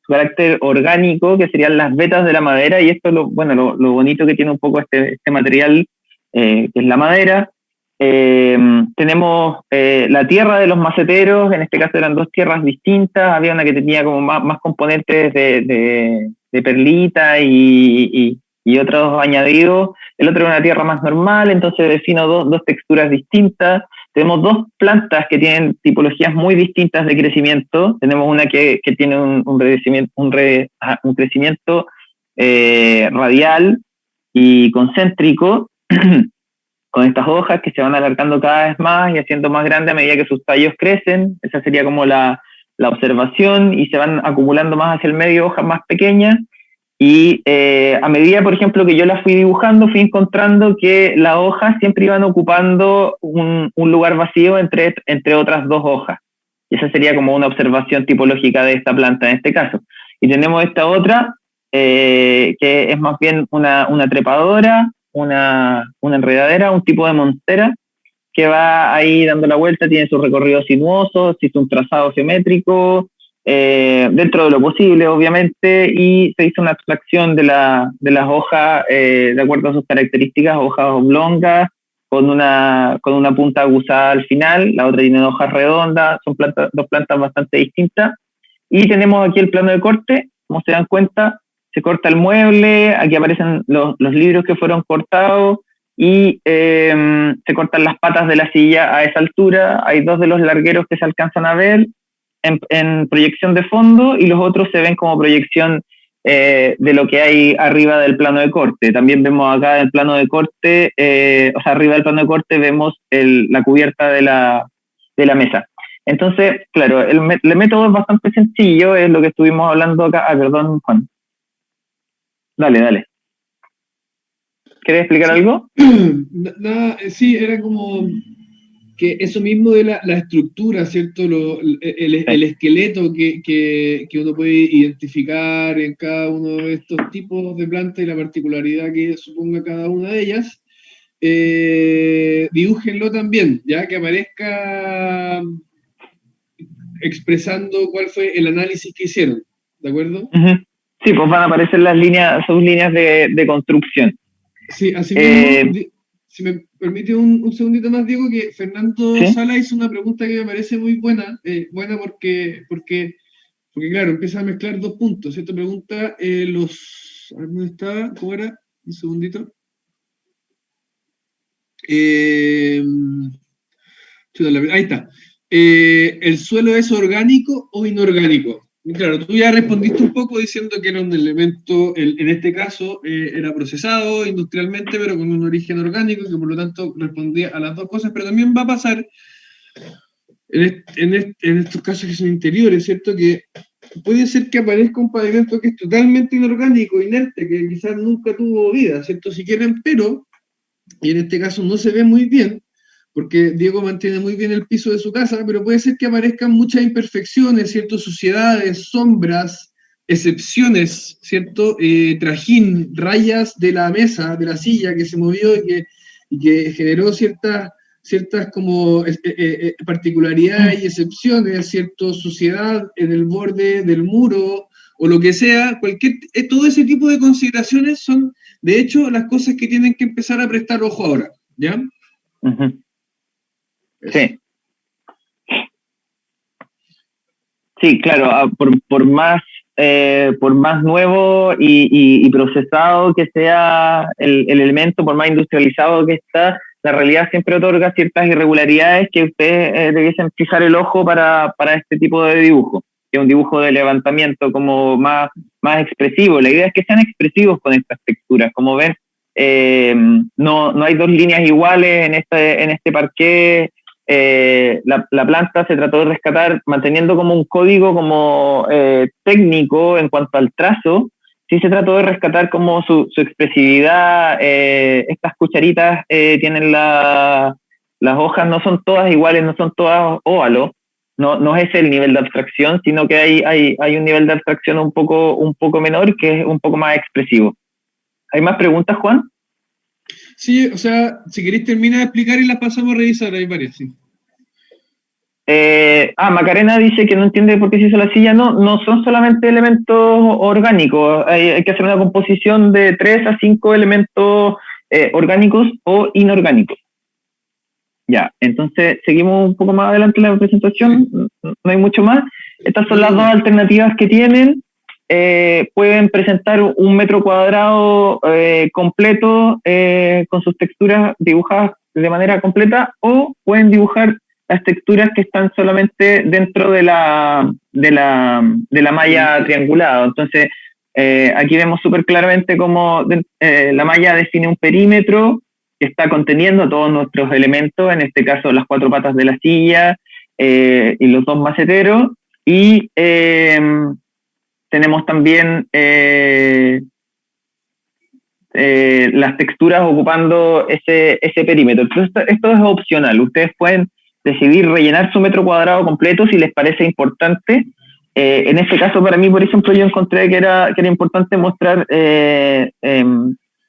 carácter orgánico, que serían las vetas de la madera, y esto es lo bonito que tiene un poco este material, que es la madera. Tenemos la tierra de los maceteros, en este caso eran dos tierras distintas, había una que tenía como más componentes de perlita y otros añadidos, el otro era una tierra más normal, entonces defino dos texturas distintas. Tenemos dos plantas que tienen tipologías muy distintas de crecimiento. Tenemos una que tiene un crecimiento radial y concéntrico, con estas hojas que se van alargando cada vez más y haciendo más grandes a medida que sus tallos crecen. Esa sería como la observación, y se van acumulando más hacia el medio hojas más pequeñas, y a medida, por ejemplo, que yo las fui dibujando, fui encontrando que las hojas siempre iban ocupando un lugar vacío entre otras dos hojas, y esa sería como una observación tipológica de esta planta en este caso. Y tenemos esta otra, que es más bien una trepadora, una enredadera, un tipo de monstera, que va ahí dando la vuelta, tiene sus recorridos sinuosos, hizo un trazado geométrico, dentro de lo posible, obviamente, y se hizo una abstracción de las hojas, de acuerdo a sus características, hojas oblongas, con una punta aguzada al final, la otra tiene hojas redondas, son dos plantas bastante distintas. Y tenemos aquí el plano de corte, como se dan cuenta, se corta el mueble, aquí aparecen los libros que fueron cortados, y se cortan las patas de la silla a esa altura. Hay dos de los largueros que se alcanzan a ver en proyección de fondo, y los otros se ven como proyección de lo que hay arriba del plano de corte. También vemos acá el plano de corte, arriba del plano de corte vemos la cubierta de la mesa. Entonces, claro, el método es bastante sencillo, es lo que estuvimos hablando acá. Perdón, Juan. Dale. ¿Quieres explicar algo? Nada, sí, era como que eso mismo de la estructura, ¿cierto? El esqueleto que uno puede identificar en cada uno de estos tipos de plantas y la particularidad que suponga cada una de ellas, dibújenlo también, ya que aparezca expresando cuál fue el análisis que hicieron, ¿de acuerdo? Uh-huh. Sí, pues van a aparecer sus líneas de construcción. Sí, así mismo, si me permite un segundito más, Diego, que Fernando Sala hizo una pregunta que me parece muy buena, porque claro, empieza a mezclar dos puntos, ¿cierto? Pregunta a ver, ¿dónde estaba? ¿Cómo era? Un segundito. Ahí está. ¿El suelo es orgánico o inorgánico? Y claro, tú ya respondiste un poco diciendo que era un elemento, en este caso, era procesado industrialmente, pero con un origen orgánico, que por lo tanto respondía a las dos cosas, pero también va a pasar en estos casos que son interiores, ¿cierto? Que puede ser que aparezca un pavimento que es totalmente inorgánico, inerte, que quizás nunca tuvo vida, ¿cierto? Si quieren, pero, y en este caso no se ve muy bien, porque Diego mantiene muy bien el piso de su casa, pero puede ser que aparezcan muchas imperfecciones, ¿cierto? Suciedades, sombras, excepciones, ¿cierto? Trajín, rayas de la mesa, de la silla que se movió y que generó ciertas como particularidades y excepciones, ¿cierto? Suciedad en el borde del muro o lo que sea, todo ese tipo de consideraciones son, de hecho, las cosas que tienen que empezar a prestar ojo ahora, ¿ya? Uh-huh. Sí. Sí, claro, por más nuevo y procesado que sea el elemento, por más industrializado que está, la realidad siempre otorga ciertas irregularidades que ustedes debiesen fijar el ojo para este tipo de dibujo, que es un dibujo de levantamiento como más expresivo. La idea es que sean expresivos con estas texturas. Como ven, no hay dos líneas iguales en este parqué. La planta se trató de rescatar manteniendo como un código como técnico en cuanto al trazo. Sí se trató de rescatar como su expresividad. Estas cucharitas tienen las hojas, no son todas iguales, no son todas óvalo, no es el nivel de abstracción, sino que hay un nivel de abstracción un poco menor que es un poco más expresivo. ¿Hay más preguntas, Juan? Sí, o sea, si queréis terminar de explicar y las pasamos a revisar, hay varias, sí. Macarena dice que no entiende por qué se hizo la silla. No son solamente elementos orgánicos, hay que hacer una composición de 3 a 5 elementos orgánicos o inorgánicos. Ya, entonces seguimos un poco más adelante en la presentación, no hay mucho más. Estas son las dos alternativas que tienen. Pueden presentar un metro cuadrado completo con sus texturas dibujadas de manera completa, o pueden dibujar las texturas que están solamente dentro de la malla triangulada. Entonces, aquí vemos súper claramente cómo la malla define un perímetro que está conteniendo todos nuestros elementos, en este caso las 4 patas de la silla y los 2 maceteros, y tenemos también las texturas ocupando ese perímetro. Entonces, esto es opcional. Ustedes pueden decidir rellenar su metro cuadrado completo si les parece importante. En este caso, para mí, por ejemplo, yo encontré que era importante mostrar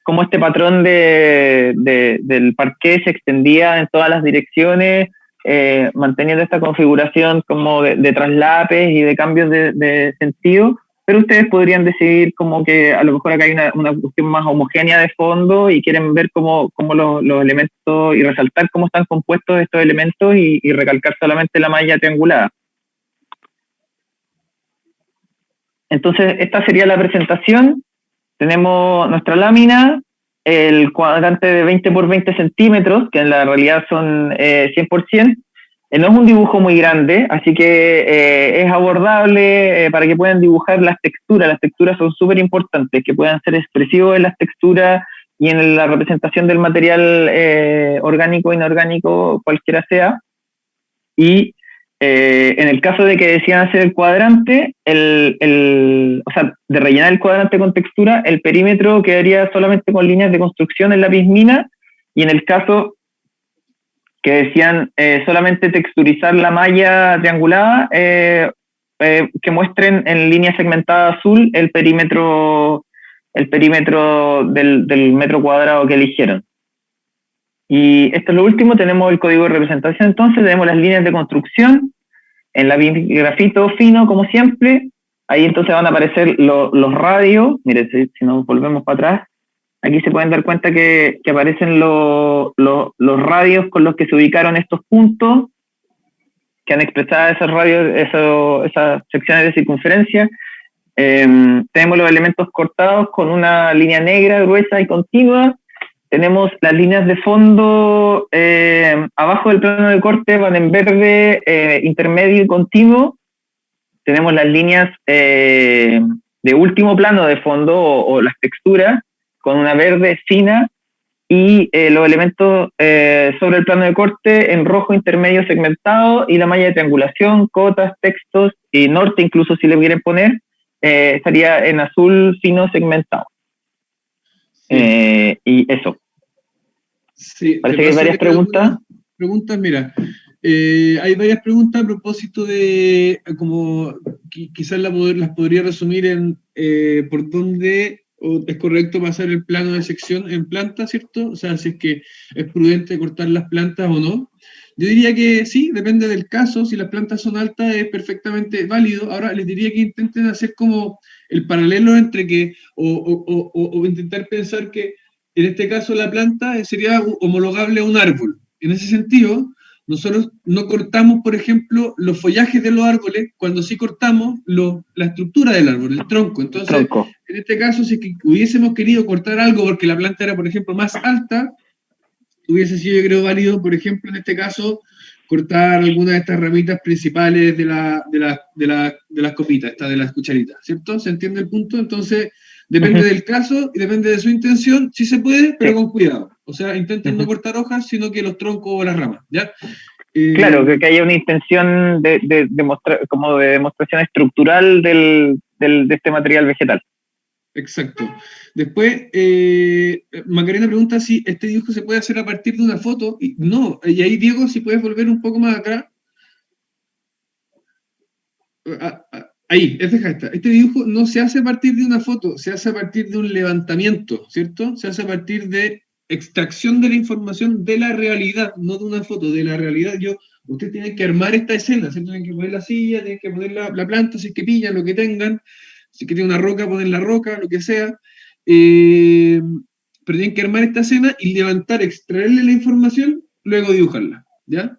cómo este patrón del parqué se extendía en todas las direcciones, manteniendo esta configuración como de traslapes y de cambios de sentido. Pero ustedes podrían decidir como que a lo mejor acá hay una cuestión más homogénea de fondo y quieren ver cómo los elementos y resaltar cómo están compuestos estos elementos y recalcar solamente la malla triangulada. Entonces, esta sería la presentación. Tenemos nuestra lámina, el cuadrante de 20 por 20 centímetros, que en la realidad son 100%. No es un dibujo muy grande, así que es abordable para que puedan dibujar las texturas. Las texturas son súper importantes, que puedan ser expresivos en las texturas y en la representación del material orgánico, inorgánico, cualquiera sea. Y en el caso de que decidan hacer el cuadrante, o sea, de rellenar el cuadrante con textura, el perímetro quedaría solamente con líneas de construcción en lápiz mina, y en el caso que decían solamente texturizar la malla triangulada, que muestren en línea segmentada azul el perímetro del metro cuadrado que eligieron. Y esto es lo último, tenemos el código de representación, entonces tenemos las líneas de construcción en la grafito fino, como siempre. Ahí entonces van a aparecer los radios. Miren, si nos volvemos para atrás, aquí se pueden dar cuenta que aparecen los radios con los que se ubicaron estos puntos, que han expresado esos radios, esas secciones de circunferencia. Tenemos los elementos cortados con una línea negra, gruesa y continua. Tenemos las líneas de fondo abajo del plano de corte, van en verde, intermedio y continuo. Tenemos las líneas de último plano de fondo o las texturas con una verde fina, y los elementos sobre el plano de corte en rojo intermedio segmentado, y la malla de triangulación, cotas, textos y norte incluso si le quieren poner, estaría en azul fino segmentado. Y eso. Sí, parece que hay varias preguntas. Preguntas, mira. Hay varias preguntas a propósito de, como quizás las podría resumir en por dónde es correcto pasar el plano de sección en planta, ¿cierto? O sea, si es que es prudente cortar las plantas o no. Yo diría que sí, depende del caso. Si las plantas son altas es perfectamente válido. Ahora les diría que intenten hacer como el paralelo entre que, o intentar pensar que en este caso la planta sería homologable a un árbol. En ese sentido, nosotros no cortamos, por ejemplo, los follajes de los árboles, cuando sí cortamos la estructura del árbol, el tronco. Entonces, en este caso, si es que hubiésemos querido cortar algo porque la planta era, por ejemplo, más alta, hubiese sido, yo creo, válido, por ejemplo, en este caso, cortar alguna de estas ramitas principales de las copitas, de las cucharitas, ¿cierto? ¿Se entiende el punto? Entonces, depende del caso y depende de su intención, sí se puede, pero con cuidado. O sea, intenten no cortar hojas, sino que los troncos o las ramas, ¿ya? Claro, que haya una intención de demostrar, como de demostración estructural de este material vegetal. Exacto. Después, Macarena pregunta si este dibujo se puede hacer a partir de una foto. No, y ahí, Diego, si puedes volver un poco más acá. Ahí, deja esta. Este dibujo no se hace a partir de una foto, se hace a partir de un levantamiento, ¿cierto? Se hace a partir de extracción de la información de la realidad, no de una foto, de la realidad. Ustedes tienen que armar esta escena, ¿cierto? Tienen que poner la silla, tienen que poner la planta, si es que pillan, lo que tengan. Si quieren una roca, ponen la roca, lo que sea. Pero tienen que armar esta escena y levantar, extraerle la información, luego dibujarla, ¿ya?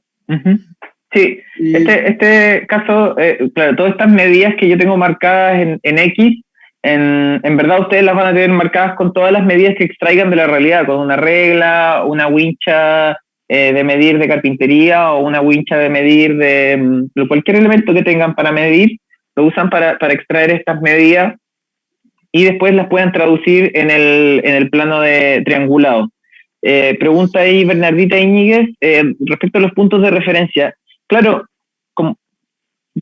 Sí, este caso, claro, todas estas medidas que yo tengo marcadas en X, en verdad ustedes las van a tener marcadas con todas las medidas que extraigan de la realidad, con una regla, una wincha de medir de carpintería, o una wincha de medir de cualquier elemento que tengan para medir, lo usan para extraer estas medidas y después las pueden traducir en el plano de triangulado. Pregunta ahí Bernardita Íñiguez respecto a los puntos de referencia. Claro,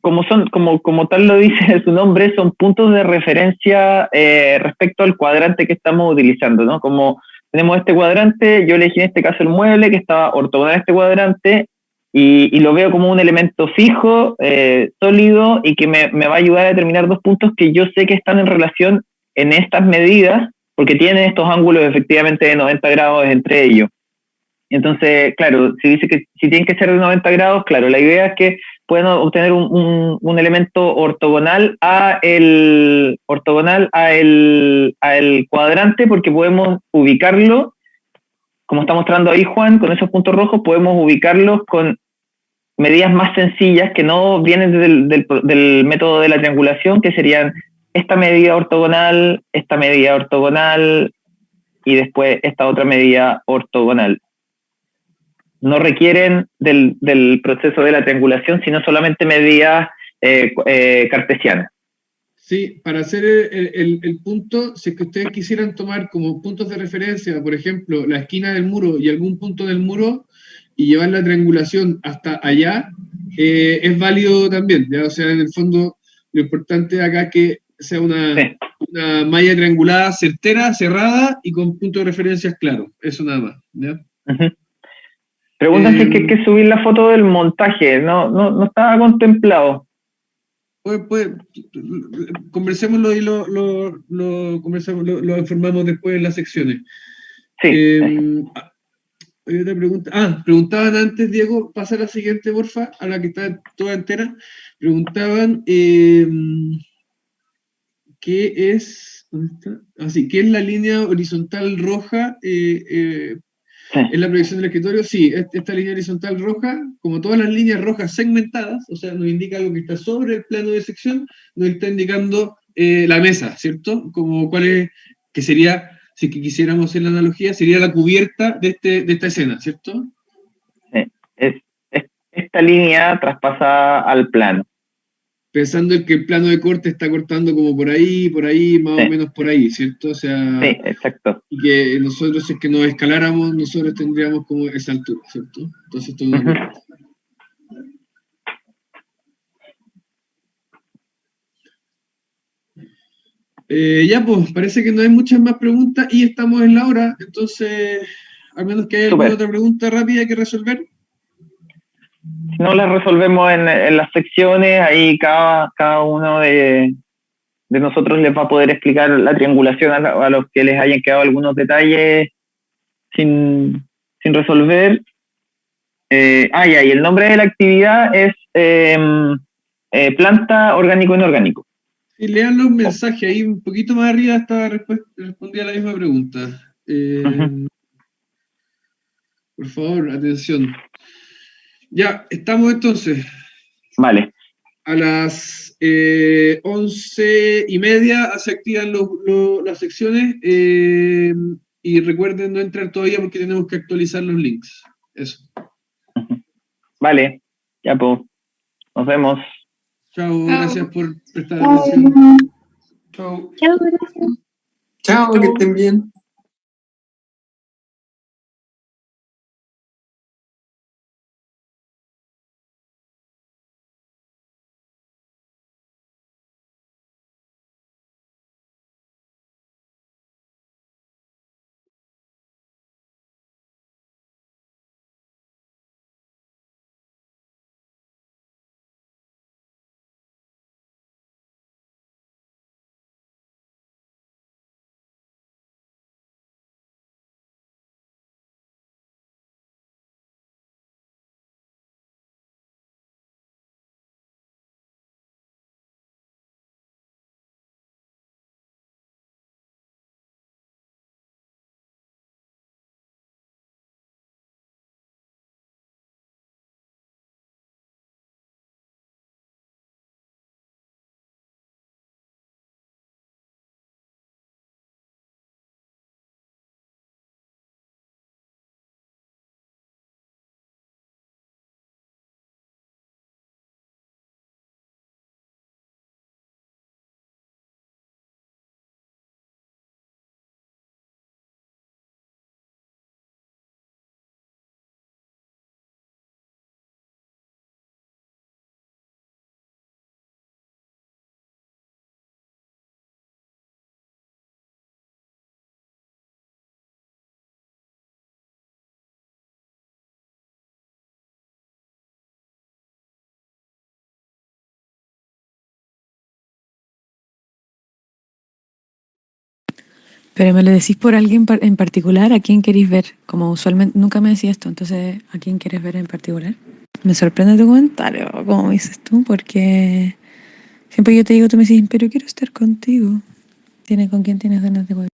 como tal lo dice su nombre, son puntos de referencia respecto al cuadrante que estamos utilizando, ¿no? Como tenemos este cuadrante, yo elegí en este caso el mueble que estaba ortogonal a este cuadrante, y lo veo como un elemento fijo, sólido, y que me va a ayudar a determinar dos puntos que yo sé que están en relación en estas medidas, porque tienen estos ángulos efectivamente de 90 grados entre ellos. Entonces, claro, si dice que si tienen que ser de 90 grados, claro, la idea es que pueden obtener un elemento ortogonal a el cuadrante, porque podemos ubicarlo, como está mostrando ahí Juan, con esos puntos rojos, podemos ubicarlos con medidas más sencillas que no vienen del método de la triangulación, que serían esta medida ortogonal y después esta otra medida ortogonal. No requieren del proceso de la triangulación, sino solamente medidas cartesianas. Sí, para hacer el punto, si es que ustedes quisieran tomar como puntos de referencia, por ejemplo, la esquina del muro y algún punto del muro, y llevar la triangulación hasta allá, es válido también, ¿ya? O sea, en el fondo, lo importante acá es que sea una malla triangulada, certera, cerrada y con puntos de referencias claros. Eso nada más, ¿ya? Preguntan si es que hay que subir la foto del montaje. No estaba contemplado. Pues, conversémoslo y lo informamos después en las secciones. Sí. Hay otra pregunta. Preguntaban antes, Diego, pasa a la siguiente, porfa, a la que está toda entera. Preguntaban qué es, ¿dónde está? ¿Qué es la línea horizontal roja en la proyección del escritorio? Sí, esta línea horizontal roja, como todas las líneas rojas segmentadas, o sea, nos indica algo que está sobre el plano de sección, nos está indicando la mesa, ¿cierto? Como cuál es, que sería, si que quisiéramos hacer la analogía, sería la cubierta de esta escena, ¿cierto? Esta línea traspasa al plano. Pensando en que el plano de corte está cortando como por ahí, más o menos por ahí, ¿cierto? O sea, sí, exacto. Y que nosotros, si es que nos escaláramos, nosotros tendríamos como esa altura, ¿cierto? Entonces, todo ya, pues, parece que no hay muchas más preguntas y estamos en la hora, entonces, al menos que haya alguna otra pregunta rápida que resolver. Si no, las resolvemos en las secciones, ahí cada uno de nosotros les va a poder explicar la triangulación a los que les hayan quedado algunos detalles sin resolver. Y el nombre de la actividad es planta orgánico-inorgánico. Y lean los mensajes, ahí un poquito más arriba respondía la misma pregunta. Por favor, atención. Ya, estamos entonces. Vale. A las 11:30 se activan las secciones y recuerden no entrar todavía porque tenemos que actualizar los links. Eso. Vale, ya pues. Nos vemos. Chao, gracias por prestar atención. Chao. Chao, gracias. Chao, que estén bien. Pero me lo decís por alguien en particular, ¿a quién queréis ver? Como usualmente nunca me decís esto, entonces, ¿a quién quieres ver en particular? Me sorprende tu comentario, como dices tú, porque siempre yo te digo, tú me decís, pero quiero estar contigo. ¿Con quién tienes ganas de volver?